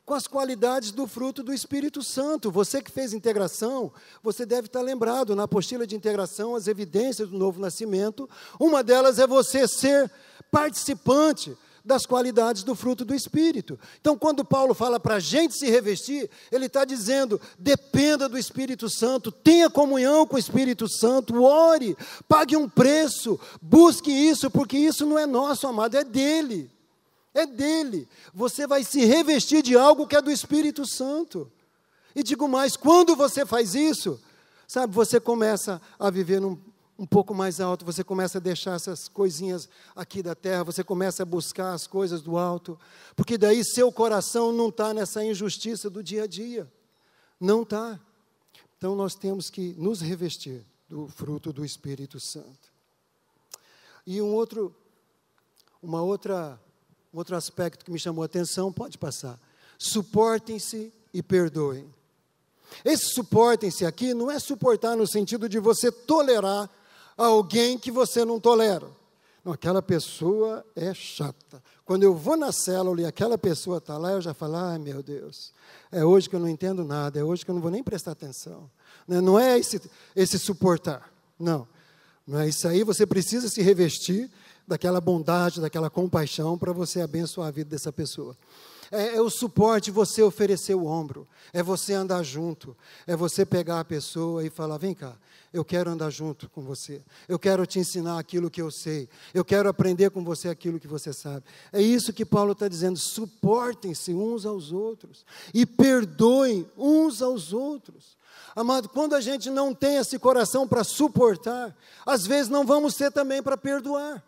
com as qualidades do fruto do Espírito Santo. Você que fez integração, você deve estar lembrado, na apostila de integração, as evidências do novo nascimento, uma delas é você ser participante das qualidades do fruto do Espírito. Então, quando Paulo fala para a gente se revestir, ele está dizendo, dependa do Espírito Santo, tenha comunhão com o Espírito Santo, ore, pague um preço, busque isso, porque isso não é nosso, amado, é dele. É dele. Você vai se revestir de algo que é do Espírito Santo. E digo mais, quando você faz isso, sabe, você começa a viver um pouco mais alto, você começa a deixar essas coisinhas aqui da terra, você começa a buscar as coisas do alto, porque daí seu coração não está nessa injustiça do dia a dia. Não está. Então nós temos que nos revestir do fruto do Espírito Santo. E um outro aspecto que me chamou a atenção, pode passar. Suportem-se e perdoem. Esse suportem-se aqui não é suportar no sentido de você tolerar alguém que você não tolera. Não, aquela pessoa é chata. Quando eu vou na célula e aquela pessoa está lá, eu já falo, ai meu Deus, é hoje que eu não entendo nada, é hoje que eu não vou nem prestar atenção. Não é esse suportar, não é isso aí. Você precisa se revestir daquela bondade, daquela compaixão para você abençoar a vida dessa pessoa. É o suporte, você oferecer o ombro, é você andar junto, é você pegar a pessoa e falar, vem cá, eu quero andar junto com você, eu quero te ensinar aquilo que eu sei, eu quero aprender com você aquilo que você sabe. É isso que Paulo está dizendo, suportem-se uns aos outros e perdoem uns aos outros. Amado, quando a gente não tem esse coração para suportar, às vezes não vamos ter também para perdoar.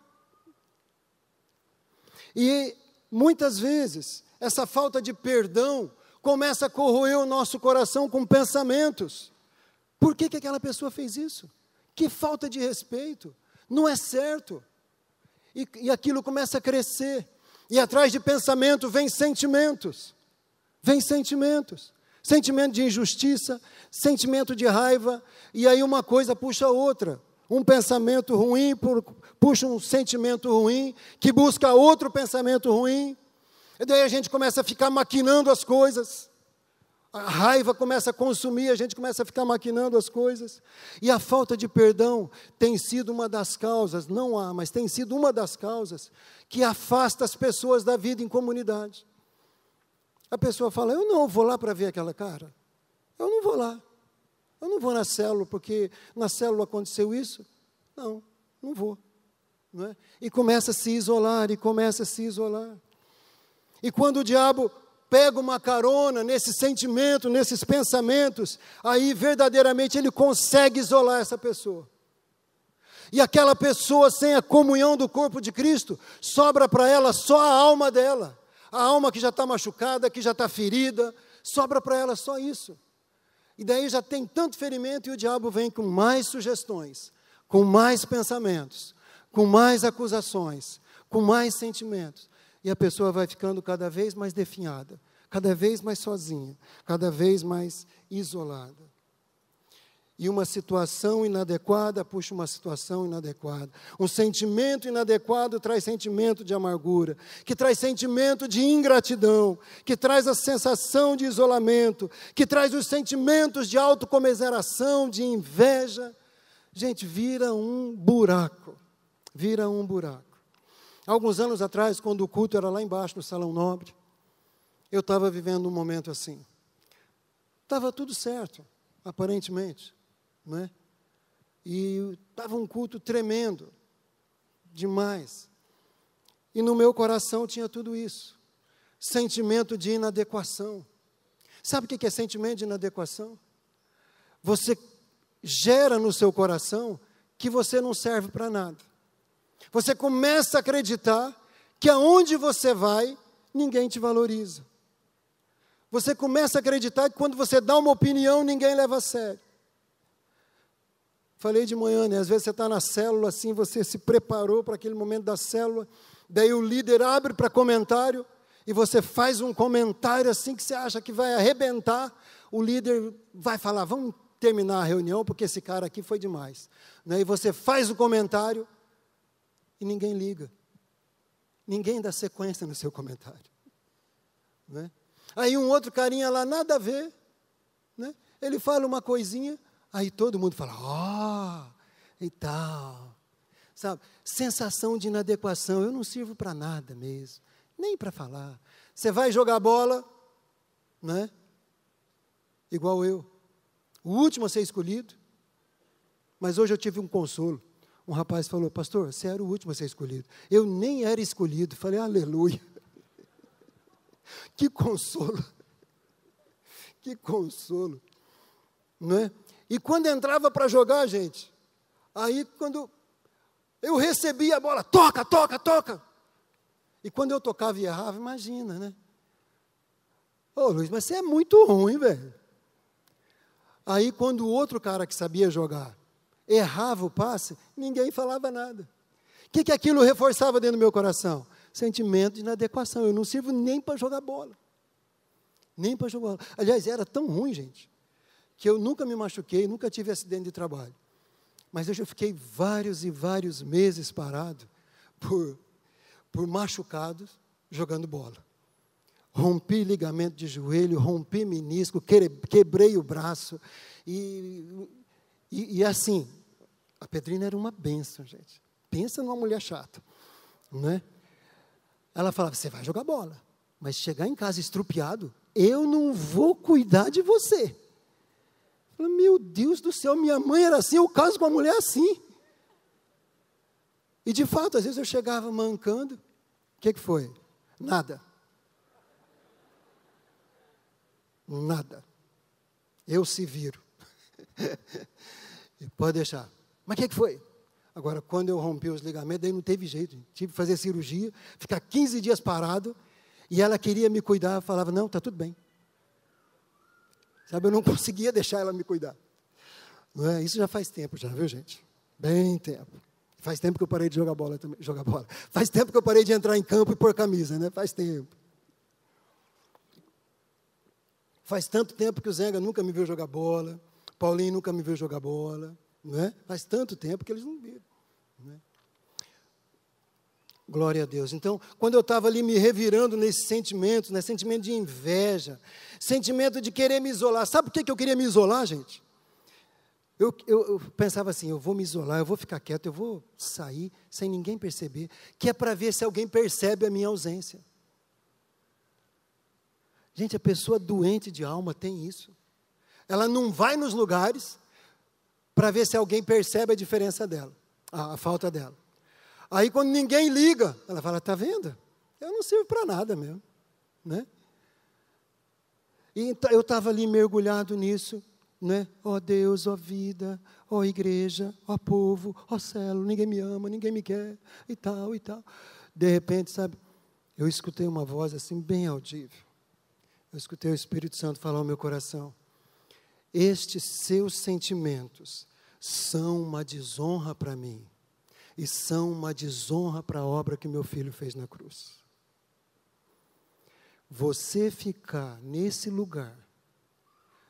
E muitas vezes, essa falta de perdão começa a corroer o nosso coração com pensamentos. Por que aquela pessoa fez isso? Que falta de respeito, não é certo. E aquilo começa a crescer. E atrás de pensamento vem sentimentos. Sentimento de injustiça, sentimento de raiva, e aí uma coisa puxa a outra. Um pensamento ruim puxa um sentimento ruim, que busca outro pensamento ruim, e daí a gente começa a ficar maquinando as coisas, a raiva começa a consumir, a gente começa a ficar maquinando as coisas, e a falta de perdão tem sido uma das causas, não há, mas tem sido uma das causas, que afasta as pessoas da vida em comunidade. A pessoa fala, eu não vou lá para ver aquela cara, eu não vou lá. Eu não vou na célula, porque na célula aconteceu isso. Não vou. Não é? E começa a se isolar, E quando o diabo pega uma carona nesse sentimento, nesses pensamentos, aí verdadeiramente ele consegue isolar essa pessoa. E aquela pessoa sem a comunhão do corpo de Cristo, sobra para ela só a alma dela. A alma que já está machucada, que já está ferida, Sobra para ela só isso. E daí já tem tanto ferimento e o diabo vem com mais sugestões, com mais pensamentos, com mais acusações, com mais sentimentos. E a pessoa vai ficando cada vez mais definhada, cada vez mais sozinha, cada vez mais isolada. E uma situação inadequada puxa uma situação inadequada. Um sentimento inadequado traz sentimento de amargura, que traz sentimento de ingratidão, que traz a sensação de isolamento, que traz os sentimentos de autocomiseração, de inveja. Gente, vira um buraco. Vira um buraco. Alguns anos atrás, quando o culto era lá embaixo, no Salão Nobre, eu estava vivendo um momento assim. Estava tudo certo, aparentemente. Não é? E estava um culto tremendo, demais. E no meu coração tinha tudo isso. Sentimento de inadequação. Sabe o que é sentimento de inadequação? Você gera no seu coração que você não serve para nada. Você começa a acreditar que aonde você vai, ninguém te valoriza. Você começa a acreditar que quando você dá uma opinião, ninguém leva a sério. Falei de manhã, né? Às vezes você está na célula, assim, você se preparou para aquele momento da célula, daí o líder abre para comentário, e você faz um comentário assim que você acha que vai arrebentar, o líder vai falar, vamos terminar a reunião, porque esse cara aqui foi demais. Né? E você faz o comentário, e ninguém liga. Ninguém dá sequência no seu comentário. Né? Aí um outro carinha lá, nada a ver, né? Ele fala uma coisinha, aí todo mundo fala, e tal. Sabe? Sensação de inadequação, eu não sirvo para nada mesmo, nem para falar. Você vai jogar bola, né? Igual eu. O último a ser escolhido, mas hoje eu tive um consolo. Um rapaz falou, pastor, você era o último a ser escolhido. Eu nem era escolhido. Falei, aleluia. Que consolo. Que consolo. Não é? E quando entrava para jogar, gente, aí quando eu recebia a bola, toca, toca, toca. E quando eu tocava e errava, imagina, né? Ô Luiz, mas você é muito ruim, velho. Aí quando o outro cara que sabia jogar errava o passe, ninguém falava nada. O que aquilo reforçava dentro do meu coração? Sentimento de inadequação. Eu não sirvo nem para jogar bola. Nem para jogar bola. Aliás, era tão ruim, gente, que eu nunca me machuquei, nunca tive acidente de trabalho. Mas eu já fiquei vários e vários meses parado por machucados jogando bola. Rompi ligamento de joelho, rompi menisco, quebrei o braço. E assim, a Pedrina era uma bênção, gente. Pensa numa mulher chata, não é? Ela falava, você vai jogar bola, mas chegar em casa estrupiado, eu não vou cuidar de você. Eu falei, meu Deus do céu, minha mãe era assim, eu caso com uma mulher assim. E de fato, às vezes eu chegava mancando, o que foi? Nada. Nada. Eu se viro. Pode deixar. Mas o que foi? Agora, quando eu rompi os ligamentos, aí não teve jeito. Tive que fazer cirurgia, ficar 15 dias parado, e ela queria me cuidar, falava, não, está tudo bem. Sabe, eu não conseguia deixar ela me cuidar. Não é? Isso já faz tempo, já, viu, gente? Bem tempo. Faz tempo que eu parei de jogar bola também. Faz tempo que eu parei de entrar em campo e pôr camisa, né? Faz tempo. Faz tanto tempo que o Zenga nunca me viu jogar bola, Paulinho nunca me viu jogar bola, não é? Faz tanto tempo que eles não viram. Não é? Glória a Deus. Então, quando eu estava ali me revirando nesses sentimentos, né, sentimento de inveja, sentimento de querer me isolar. Sabe por que eu queria me isolar, gente? Eu pensava assim, eu vou me isolar, eu vou ficar quieto, eu vou sair sem ninguém perceber, que é para ver se alguém percebe a minha ausência. Gente, a pessoa doente de alma tem isso. Ela não vai nos lugares para ver se alguém percebe a diferença dela, a falta dela. Aí quando ninguém liga, ela fala, está vendo? Eu não sirvo para nada mesmo. Né? E eu estava ali mergulhado nisso, né? Ó Deus, ó vida, ó igreja, ó povo, ó célula, ninguém me ama, ninguém me quer, e tal, e tal. De repente, sabe, eu escutei uma voz assim, bem audível. Eu escutei o Espírito Santo falar ao meu coração. Estes seus sentimentos são uma desonra para mim. E são uma desonra para a obra que meu filho fez na cruz. Você ficar nesse lugar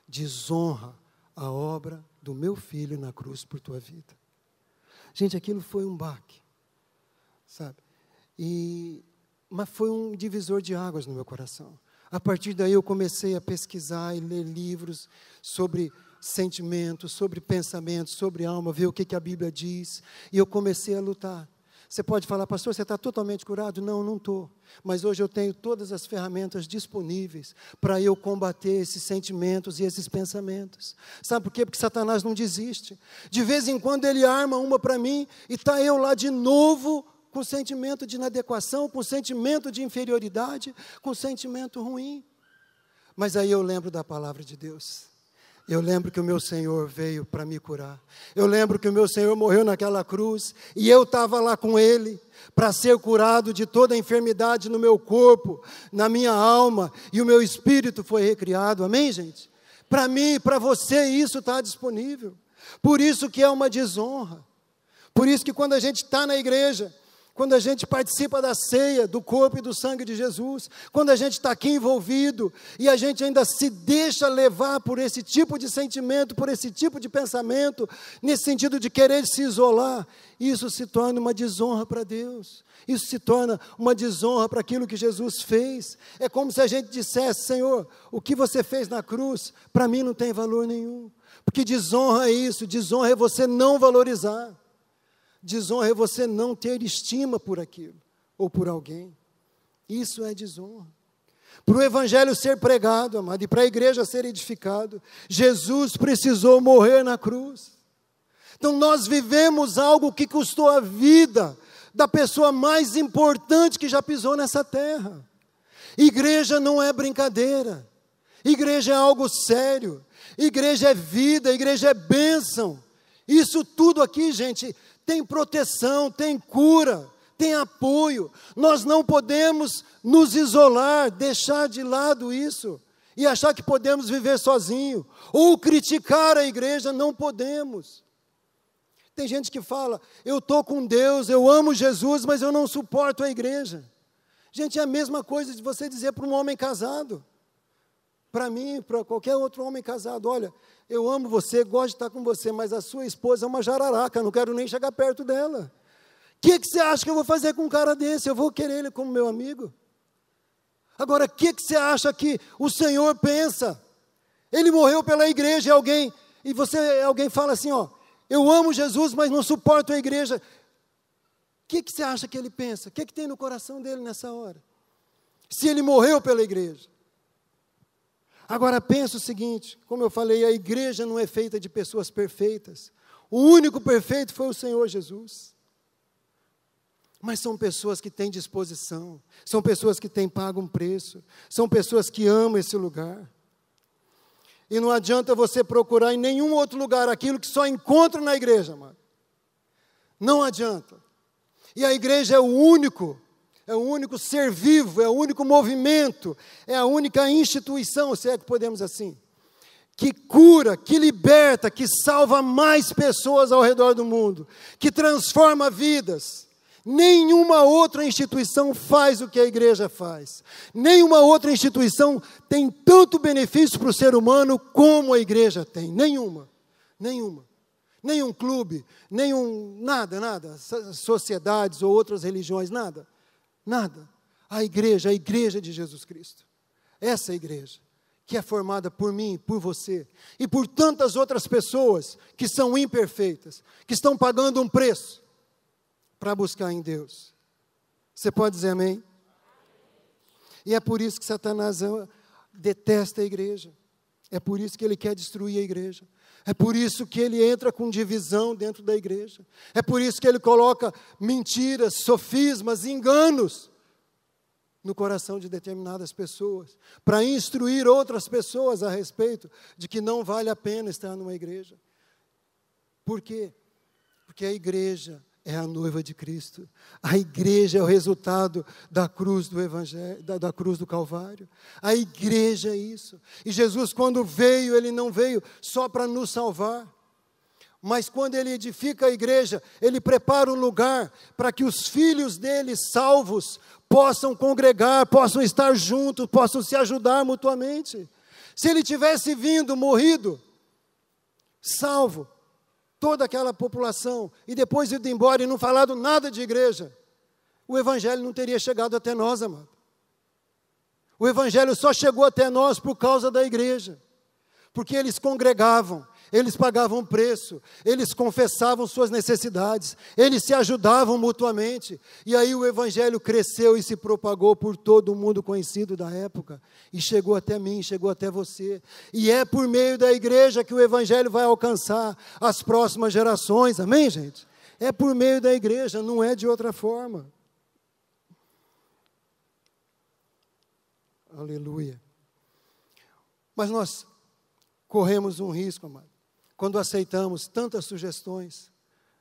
desonra a obra do meu filho na cruz por tua vida. Gente, aquilo foi um baque, sabe? Mas foi um divisor de águas no meu coração. A partir daí eu comecei a pesquisar e ler livros sobre sentimentos, sobre pensamentos, sobre alma, ver o que a Bíblia diz. E eu comecei a lutar. Você pode falar, pastor, você está totalmente curado? Não, não estou. Mas hoje eu tenho todas as ferramentas disponíveis para eu combater esses sentimentos e esses pensamentos. Sabe por quê? Porque Satanás não desiste. De vez em quando ele arma uma para mim e está eu lá de novo com sentimento de inadequação, com sentimento de inferioridade, com sentimento ruim. Mas aí eu lembro da palavra de Deus. Eu lembro que o meu Senhor veio para me curar. Eu lembro que o meu Senhor morreu naquela cruz e eu estava lá com Ele para ser curado de toda a enfermidade no meu corpo, na minha alma, e o meu espírito foi recriado. Amém, gente? Para mim e para você isso está disponível. Por isso que é uma desonra. Por isso que quando a gente está na igreja, quando a gente participa da ceia, do corpo e do sangue de Jesus, quando a gente está aqui envolvido e a gente ainda se deixa levar por esse tipo de sentimento, por esse tipo de pensamento, nesse sentido de querer se isolar, isso se torna uma desonra para Deus. Isso se torna uma desonra para aquilo que Jesus fez. É como se a gente dissesse, Senhor, o que você fez na cruz, para mim não tem valor nenhum. Porque desonra é isso, desonra é você não valorizar. Desonra é você não ter estima por aquilo, ou por alguém. Isso é desonra. Para o Evangelho ser pregado, amado, e para a igreja ser edificado, Jesus precisou morrer na cruz. Então nós vivemos algo que custou a vida da pessoa mais importante que já pisou nessa terra. Igreja não é brincadeira. Igreja é algo sério. Igreja é vida, igreja é bênção. Isso tudo aqui, gente, tem proteção, tem cura, tem apoio. Nós não podemos nos isolar, deixar de lado isso e achar que podemos viver sozinho ou criticar a igreja, não podemos. Tem gente que fala, eu estou com Deus, eu amo Jesus, mas eu não suporto a igreja. Gente, é a mesma coisa de você dizer para um homem casado, para mim, para qualquer outro homem casado, olha, eu amo você, gosto de estar com você, mas a sua esposa é uma jararaca, eu não quero nem chegar perto dela. O que você acha que eu vou fazer com um cara desse? Eu vou querer ele como meu amigo? Agora, o que você acha que o Senhor pensa? Ele morreu pela igreja e alguém fala assim, ó, eu amo Jesus, mas não suporto a igreja. O que você acha que ele pensa? O que tem no coração dele nessa hora? Se ele morreu pela igreja. Agora pensa o seguinte, como eu falei, a igreja não é feita de pessoas perfeitas. O único perfeito foi o Senhor Jesus. Mas são pessoas que têm disposição, são pessoas que têm pago um preço, são pessoas que amam esse lugar. E não adianta você procurar em nenhum outro lugar aquilo que só encontra na igreja, amado. Não adianta. E a igreja é o único ser vivo, é o único movimento, é a única instituição, se é que podemos assim, que cura, que liberta, que salva mais pessoas ao redor do mundo, que transforma vidas. Nenhuma outra instituição faz o que a igreja faz. Nenhuma outra instituição tem tanto benefício para o ser humano como a igreja tem. Nenhuma. Nenhum clube, nada, sociedades ou outras religiões, nada. A igreja de Jesus Cristo. Essa igreja, que é formada por mim, por você, e por tantas outras pessoas que são imperfeitas, que estão pagando um preço para buscar em Deus. Você pode dizer amém? E é por isso que Satanás detesta a igreja. É por isso que ele quer destruir a igreja. É por isso que ele entra com divisão dentro da igreja. É por isso que ele coloca mentiras, sofismas, enganos no coração de determinadas pessoas, para instruir outras pessoas a respeito de que não vale a pena estar numa igreja. Por quê? Porque a igreja é a noiva de Cristo. A igreja é o resultado da cruz do Evangelho, da cruz do Calvário. A igreja é isso. E Jesus, quando veio, Ele não veio só para nos salvar. Mas quando Ele edifica a igreja, Ele prepara um lugar para que os filhos dele, salvos, possam congregar, possam estar juntos, possam se ajudar mutuamente. Se Ele tivesse vindo, morrido, salvo toda aquela população, e depois ido embora e não falado nada de igreja, o Evangelho não teria chegado até nós, amado. O Evangelho só chegou até nós por causa da igreja, porque eles congregavam, eles pagavam preço, eles confessavam suas necessidades, eles se ajudavam mutuamente, e aí o Evangelho cresceu e se propagou por todo o mundo conhecido da época, e chegou até mim, chegou até você, e é por meio da igreja que o Evangelho vai alcançar as próximas gerações, amém, gente? É por meio da igreja, não é de outra forma. Aleluia. Mas nós corremos um risco, amado. Quando aceitamos tantas sugestões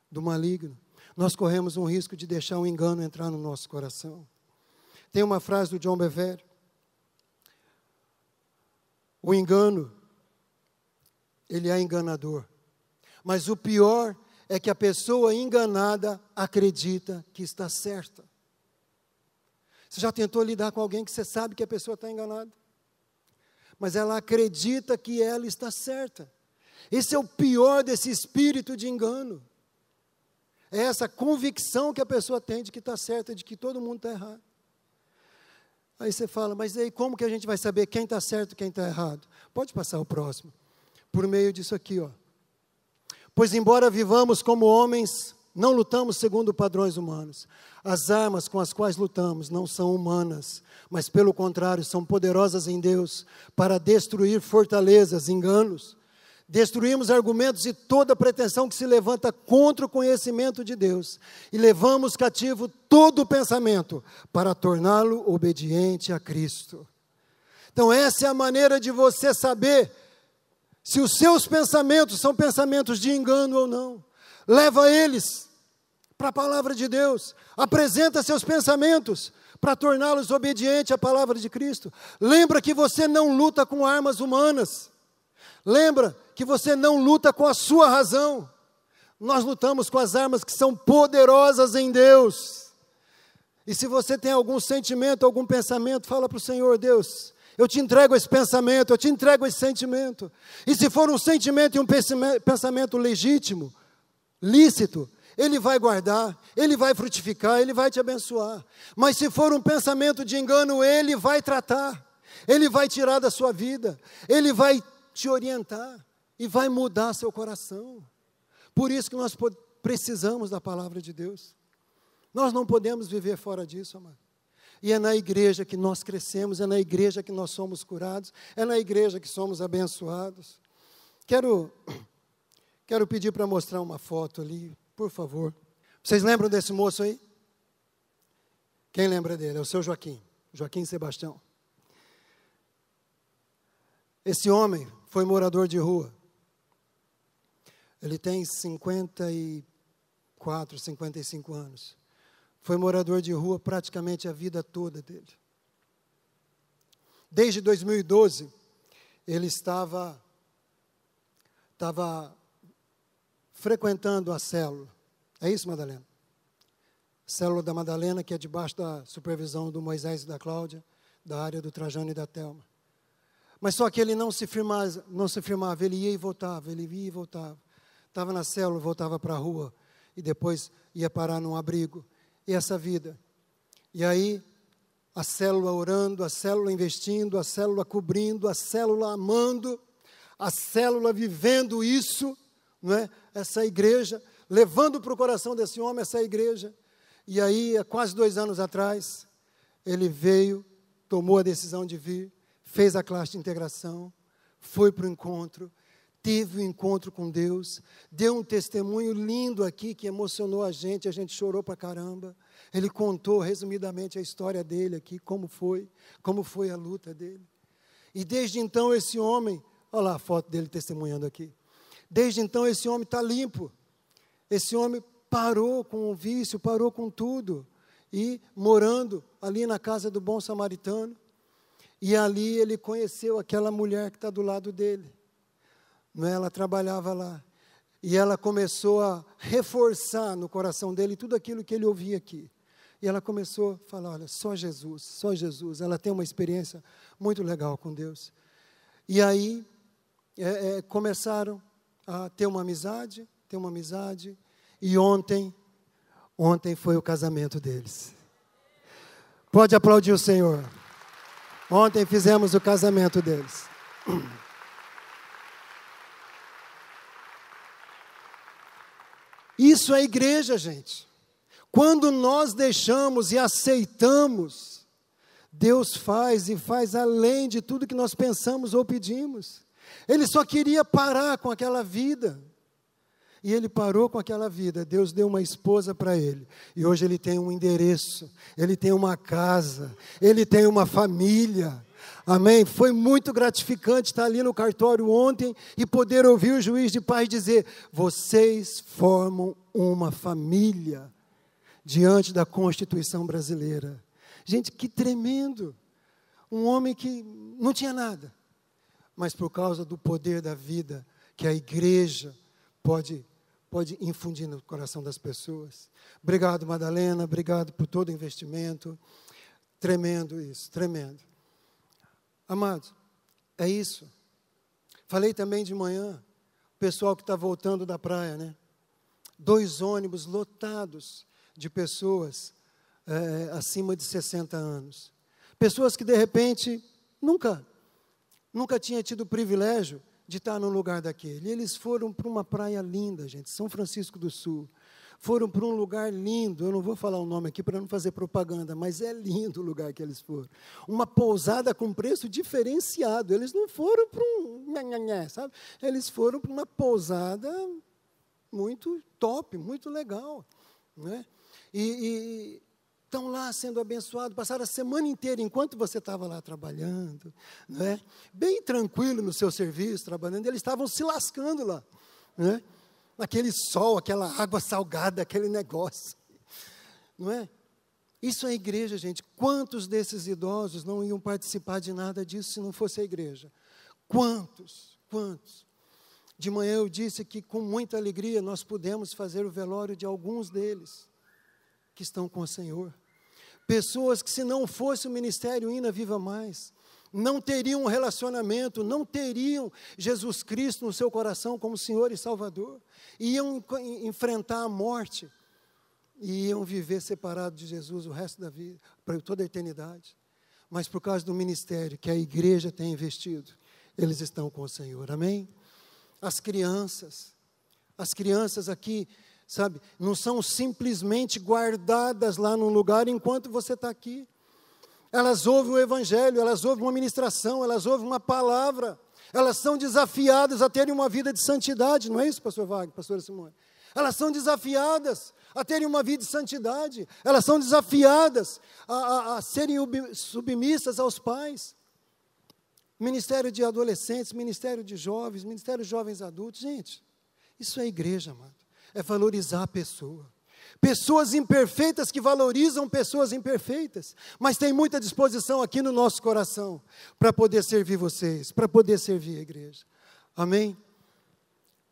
do maligno, nós corremos um risco de deixar o engano entrar no nosso coração. Tem uma frase do John Bevere: o engano, ele é enganador, mas o pior é que a pessoa enganada acredita que está certa. Você já tentou lidar com alguém que você sabe que a pessoa está enganada? Mas ela acredita que ela está certa. Esse é o pior desse espírito de engano. É essa convicção que a pessoa tem de que está certa, de que todo mundo está errado. Aí você fala, mas aí como que a gente vai saber quem está certo e quem está errado? Pode passar o próximo. Por meio disso aqui, ó. Pois embora vivamos como homens, não lutamos segundo padrões humanos. As armas com as quais lutamos não são humanas, mas pelo contrário, são poderosas em Deus para destruir fortalezas, enganos. Destruímos argumentos e toda pretensão que se levanta contra o conhecimento de Deus e levamos cativo todo o pensamento para torná-lo obediente a Cristo. Então essa é a maneira de você saber se os seus pensamentos são pensamentos de engano ou não. Leva eles para a palavra de Deus, apresenta seus pensamentos para torná-los obedientes à palavra de Cristo. Lembra que você não luta com armas humanas. Lembra que você não luta com a sua razão. Nós lutamos com as armas que são poderosas em Deus. E se você tem algum sentimento, algum pensamento, fala para o Senhor: Deus, eu te entrego esse pensamento, eu te entrego esse sentimento. E se for um sentimento e um pensamento legítimo, lícito, Ele vai guardar, Ele vai frutificar, Ele vai te abençoar. Mas se for um pensamento de engano, Ele vai tratar, Ele vai tirar da sua vida, Ele vai te orientar e vai mudar seu coração. Por isso que nós precisamos da palavra de Deus. Nós não podemos viver fora disso, amado. E é na igreja que nós crescemos, é na igreja que nós somos curados, é na igreja que somos abençoados. Quero pedir para mostrar uma foto ali, por favor. Vocês lembram desse moço aí? Quem lembra dele? É o seu Joaquim Sebastião. Esse homem foi morador de rua. Ele tem 54, 55 anos. Foi morador de rua praticamente a vida toda dele. Desde 2012, ele estava frequentando a célula. É isso, Madalena? Célula da Madalena, que é debaixo da supervisão do Moisés e da Cláudia, da área do Trajano e da Thelma. Mas só que ele não se firmava, ele ia e voltava, Estava na célula, voltava para a rua, e depois ia parar num abrigo. E essa vida. E aí, a célula orando, a célula investindo, a célula cobrindo, a célula amando, a célula vivendo isso, não é? Essa igreja, levando para o coração desse homem essa igreja. E aí, há quase 2 anos atrás, ele veio, tomou a decisão de vir, fez a classe de integração, foi para o encontro, teve um encontro com Deus, deu um testemunho lindo aqui, que emocionou a gente chorou para caramba. Ele contou resumidamente a história dele aqui, como foi a luta dele. E desde então esse homem, olha lá a foto dele testemunhando aqui, desde então esse homem está limpo, esse homem parou com o vício, parou com tudo, e morando ali na casa do bom samaritano, e ali ele conheceu aquela mulher que está do lado dele, não é? Ela trabalhava lá, e ela começou a reforçar no coração dele tudo aquilo que ele ouvia aqui, e ela começou a falar, olha, só Jesus, ela tem uma experiência muito legal com Deus, e aí começaram a ter uma amizade, e ontem foi o casamento deles. Pode aplaudir o Senhor. Ontem fizemos o casamento deles. Isso é igreja, gente. Quando nós deixamos e aceitamos, Deus faz e faz além de tudo que nós pensamos ou pedimos. Ele só queria parar com aquela vida. E ele parou com aquela vida, Deus deu uma esposa para ele, e hoje ele tem um endereço, ele tem uma casa, ele tem uma família, amém? Foi muito gratificante estar ali no cartório ontem, e poder ouvir o juiz de paz dizer, vocês formam uma família, diante da Constituição brasileira. Gente, que tremendo, um homem que não tinha nada, mas por causa do poder da vida, que a igreja pode infundir no coração das pessoas. Obrigado, Madalena, obrigado por todo o investimento. Tremendo isso, tremendo. Amados, é isso. Falei também de manhã, o pessoal que está voltando da praia, né? 2 ônibus lotados de pessoas acima de 60 anos. Pessoas que, de repente, nunca tinham tido o privilégio de estar num lugar daquele. E eles foram para uma praia linda, gente, São Francisco do Sul. Foram para um lugar lindo, eu não vou falar o nome aqui para não fazer propaganda, mas é lindo o lugar que eles foram. Uma pousada com preço diferenciado. Eles não foram para sabe? Eles foram para uma pousada muito top, muito legal, né? E estão lá sendo abençoados, passaram a semana inteira, enquanto você estava lá trabalhando, né? Bem tranquilo no seu serviço, trabalhando, eles estavam se lascando lá, né? Aquele sol, aquela água salgada, aquele negócio, não é? Isso é igreja, gente. Quantos desses idosos não iam participar de nada disso se não fosse a igreja? Quantos? De manhã eu disse que com muita alegria nós pudemos fazer o velório de alguns deles que estão com o Senhor. Pessoas que, se não fosse o Ministério Ina Viva Mais, não teriam um relacionamento, não teriam Jesus Cristo no seu coração como Senhor e Salvador, iam enfrentar a morte, e iam viver separados de Jesus o resto da vida, para toda a eternidade. Mas por causa do ministério que a igreja tem investido, eles estão com o Senhor, amém? As crianças aqui, sabe, não são simplesmente guardadas lá num lugar enquanto você está aqui. Elas ouvem o Evangelho, elas ouvem uma ministração, elas ouvem uma palavra, elas são desafiadas a terem uma vida de santidade, não é isso, pastor Wagner, pastora Simone? Elas são desafiadas a terem uma vida de santidade, elas são desafiadas a serem submissas aos pais. Ministério de adolescentes, ministério de jovens, ministério de jovens adultos, gente, isso é igreja, amado. É valorizar a pessoa. Pessoas imperfeitas que valorizam pessoas imperfeitas. Mas tem muita disposição aqui no nosso coração para poder servir vocês, para poder servir a igreja. Amém?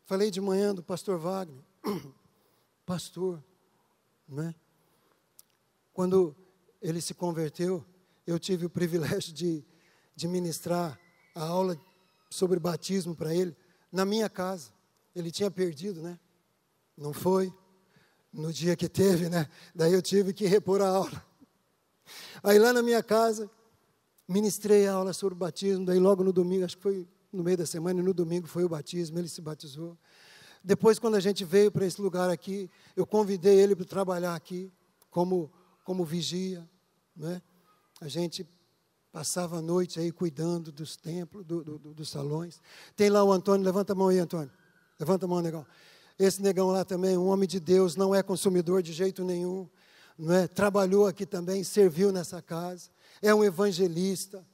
Falei de manhã do pastor Wagner. Pastor, né? Quando ele se converteu, eu tive o privilégio de ministrar a aula sobre batismo para ele na minha casa. Ele tinha perdido, né? Não foi no dia que teve, né? Daí eu tive que repor a aula. Aí lá na minha casa, ministrei a aula sobre o batismo, daí logo no domingo, acho que foi no meio da semana, e no domingo foi o batismo, ele se batizou. Depois, quando a gente veio para esse lugar aqui, eu convidei ele para trabalhar aqui, como vigia, né? A gente passava a noite aí cuidando dos templos, dos salões. Tem lá o Antônio, levanta a mão aí, Antônio. Levanta a mão, negão. Esse negão lá também, um homem de Deus, não é consumidor de jeito nenhum, não é? Trabalhou aqui também, serviu nessa casa, é um evangelista,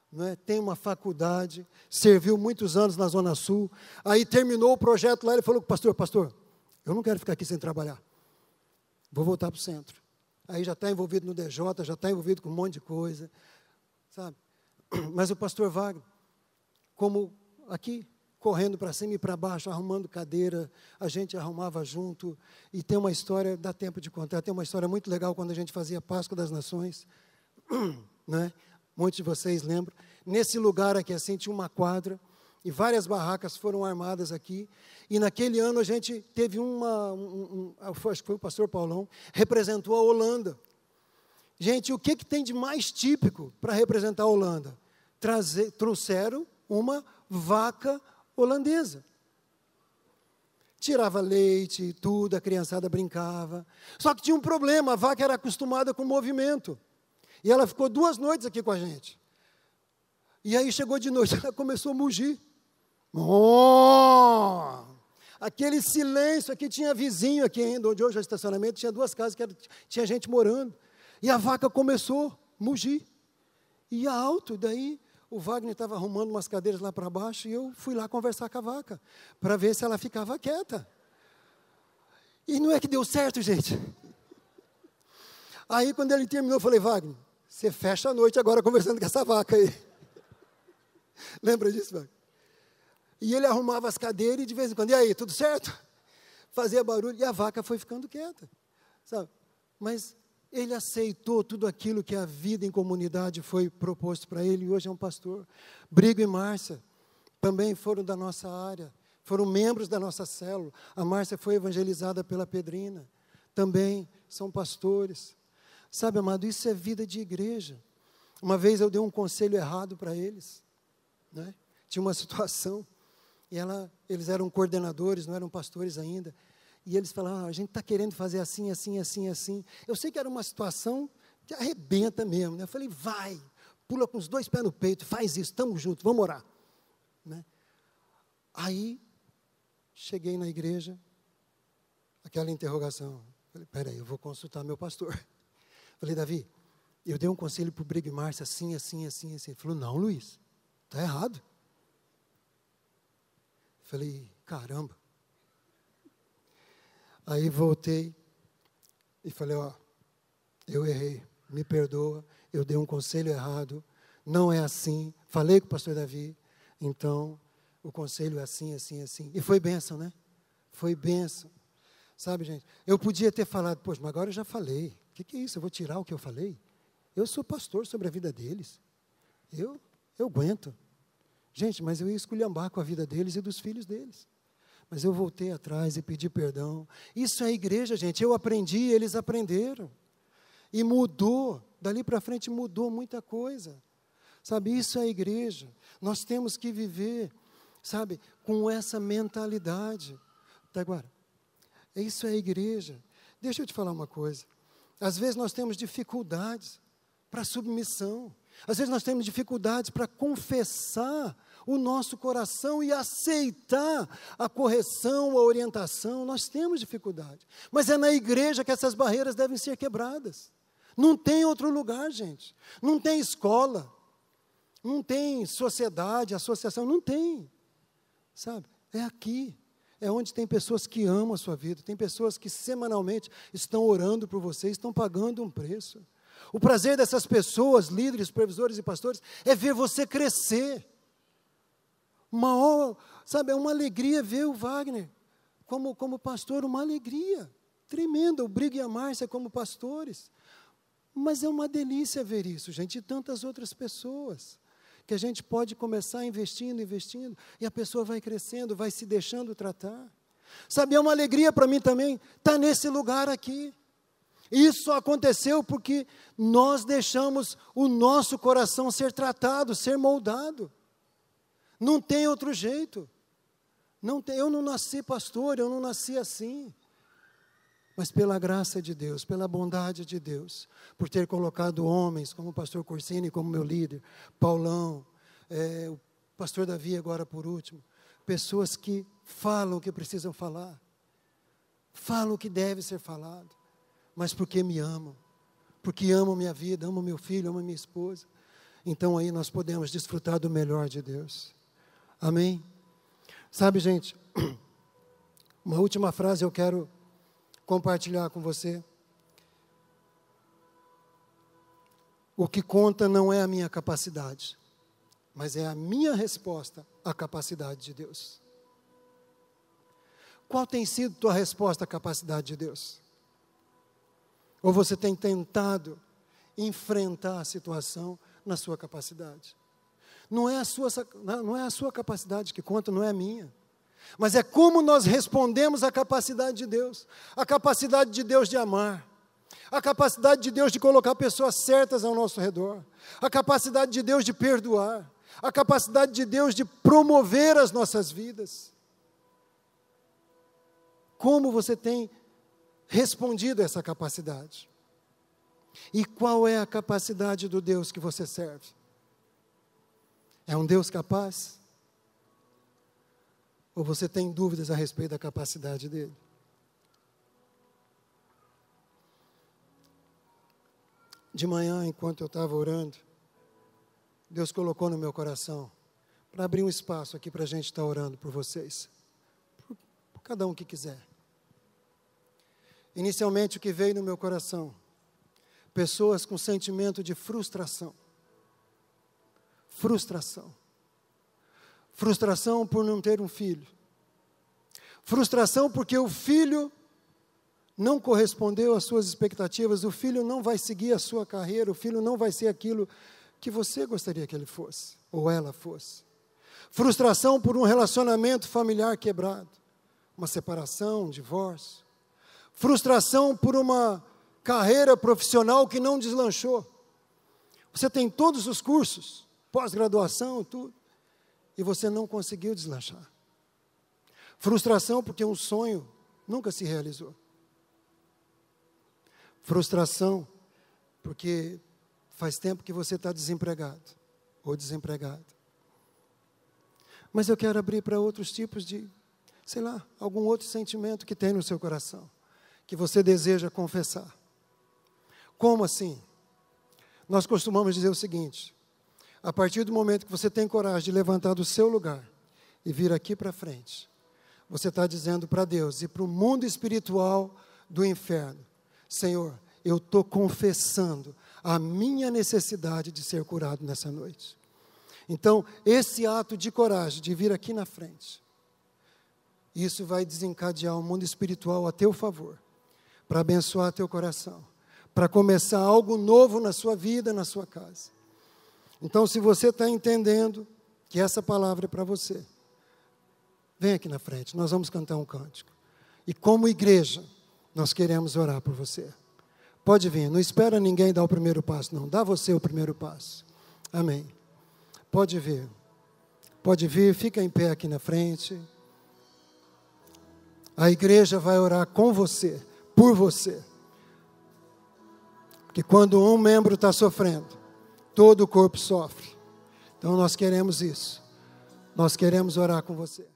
não é? Tem uma faculdade, serviu muitos anos na Zona Sul, aí terminou o projeto lá, ele falou, pastor, eu não quero ficar aqui sem trabalhar, vou voltar para o centro. Aí já está envolvido no DJ, já está envolvido com um monte de coisa, sabe? Mas o pastor Wagner, como aqui, correndo para cima e para baixo, arrumando cadeira, a gente arrumava junto, e tem uma história, dá tempo de contar, tem uma história muito legal quando a gente fazia Páscoa das Nações, né? Muitos de vocês lembram, nesse lugar aqui assim tinha uma quadra, e várias barracas foram armadas aqui, e naquele ano a gente teve acho que foi o pastor Paulão, representou a Holanda. Gente, o que tem de mais típico para representar a Holanda? Trouxeram uma vaca holandesa. Tirava leite e tudo, a criançada brincava. Só que tinha um problema, a vaca era acostumada com movimento. E ela ficou 2 noites aqui com a gente. E aí chegou de noite, ela começou a mugir. Oh! Aquele silêncio aqui, tinha vizinho aqui ainda, onde hoje é o estacionamento, tinha 2 casas que tinha gente morando. E a vaca começou a mugir. Ia alto, daí o Wagner estava arrumando umas cadeiras lá para baixo, e eu fui lá conversar com a vaca, para ver se ela ficava quieta. E não é que deu certo, gente. Aí, quando ele terminou, eu falei, Wagner, você fecha a noite agora conversando com essa vaca aí. Lembra disso, Wagner? E ele arrumava as cadeiras e de vez em quando, e aí, tudo certo? Fazia barulho, e a vaca foi ficando quieta, sabe? Mas ele aceitou tudo aquilo que a vida em comunidade foi proposto para ele, e hoje é um pastor. Brigo e Márcia também foram da nossa área, foram membros da nossa célula. A Márcia foi evangelizada pela Pedrina, também são pastores. Sabe, amado, isso é vida de igreja. Uma vez eu dei um conselho errado para eles, né? Tinha uma situação, e eles eram coordenadores, não eram pastores ainda, e eles falaram, a gente está querendo fazer assim, assim, assim, assim. Eu sei que era uma situação que arrebenta mesmo, né? Eu falei, vai, pula com os 2 pés no peito, faz isso, estamos juntos, vamos orar, né? Aí, cheguei na igreja, aquela interrogação, falei, peraí, eu vou consultar meu pastor. Falei, Davi, eu dei um conselho para o Brigo e Márcia, assim, assim, assim, assim. Ele falou, não, Luiz, está errado. Falei, caramba. Aí voltei e falei, ó, eu errei, me perdoa, eu dei um conselho errado, não é assim. Falei com o pastor Davi, então o conselho é assim, assim, assim. E foi bênção, né? Foi bênção. Sabe, gente, eu podia ter falado, poxa, mas agora eu já falei. O que é isso? Eu vou tirar o que eu falei? Eu sou pastor sobre a vida deles. Eu aguento. Gente, mas eu ia esculhambar com a vida deles e dos filhos deles. Mas eu voltei atrás e pedi perdão. Isso é igreja, gente. Eu aprendi, eles aprenderam. E mudou. Dali para frente mudou muita coisa. Sabe, isso é igreja. Nós temos que viver, sabe, com essa mentalidade. Tá, agora, isso é igreja. Deixa eu te falar uma coisa. Às vezes nós temos dificuldades para submissão. Às vezes nós temos dificuldades para confessar o nosso coração e aceitar a correção, a orientação. Nós temos dificuldade. Mas é na igreja que essas barreiras devem ser quebradas. Não tem outro lugar, gente. Não tem escola. Não tem sociedade, associação. Não tem. Sabe? É aqui. É onde tem pessoas que amam a sua vida. Tem pessoas que semanalmente estão orando por você, estão pagando um preço. O prazer dessas pessoas, líderes, supervisores e pastores, é ver você crescer. Sabe, é uma alegria ver o Wagner como pastor, uma alegria tremenda. O Brigo e a Márcia como pastores. Mas é uma delícia ver isso, gente, e tantas outras pessoas. Que a gente pode começar investindo, e a pessoa vai crescendo, vai se deixando tratar. Sabe, é uma alegria para mim também estar nesse lugar aqui. Isso aconteceu porque nós deixamos o nosso coração ser tratado, ser moldado. Não tem outro jeito. Eu não nasci pastor, eu não nasci assim. Mas pela graça de Deus, pela bondade de Deus, por ter colocado homens como o pastor Corsini, como meu líder, Paulão, o pastor Davi agora por último, pessoas que falam o que precisam falar, falam o que deve ser falado, mas porque me amam, porque amam minha vida, amam meu filho, amam minha esposa. Então aí nós podemos desfrutar do melhor de Deus. Amém? Sabe, gente, uma última frase eu quero compartilhar com você. O que conta não é a minha capacidade, mas é a minha resposta à capacidade de Deus. Qual tem sido tua resposta à capacidade de Deus? Ou você tem tentado enfrentar a situação na sua capacidade? Não é a sua capacidade que conta, não é a minha. Mas é como nós respondemos à capacidade de Deus. A capacidade de Deus de amar. A capacidade de Deus de colocar pessoas certas ao nosso redor. A capacidade de Deus de perdoar. A capacidade de Deus de promover as nossas vidas. Como você tem respondido a essa capacidade? E qual é a capacidade do Deus que você serve? É um Deus capaz? Ou você tem dúvidas a respeito da capacidade dele? De manhã, enquanto eu estava orando, Deus colocou no meu coração para abrir um espaço aqui para a gente estar orando por vocês. Por cada um que quiser. Inicialmente, o que veio no meu coração, pessoas com sentimento de frustração. Frustração. Frustração por não ter um filho. Frustração porque o filho não correspondeu às suas expectativas, o filho não vai seguir a sua carreira, o filho não vai ser aquilo que você gostaria que ele fosse, ou ela fosse. Frustração por um relacionamento familiar quebrado, uma separação, um divórcio. Frustração por uma carreira profissional que não deslanchou. Você tem todos os cursos, pós-graduação, tudo, e você não conseguiu deslanchar. Frustração porque um sonho nunca se realizou. Frustração porque faz tempo que você está desempregado ou desempregada. Mas eu quero abrir para outros tipos de, sei lá, algum outro sentimento que tem no seu coração, que você deseja confessar. Como assim? Nós costumamos dizer o seguinte: a partir do momento que você tem coragem de levantar do seu lugar e vir aqui para frente, você está dizendo para Deus e para o mundo espiritual do inferno: Senhor, eu estou confessando a minha necessidade de ser curado nessa noite. Então, esse ato de coragem de vir aqui na frente, isso vai desencadear o mundo espiritual a teu favor, para abençoar teu coração, para começar algo novo na sua vida, na sua casa. Então, se você está entendendo que essa palavra é para você, vem aqui na frente, nós vamos cantar um cântico. E como igreja, nós queremos orar por você. Pode vir, não espera ninguém dar o primeiro passo, não. Dá você o primeiro passo. Amém. Pode vir. Pode vir, fica em pé aqui na frente. A igreja vai orar com você, por você. Porque quando um membro está sofrendo, todo o corpo sofre. Então nós queremos isso. Nós queremos orar com você.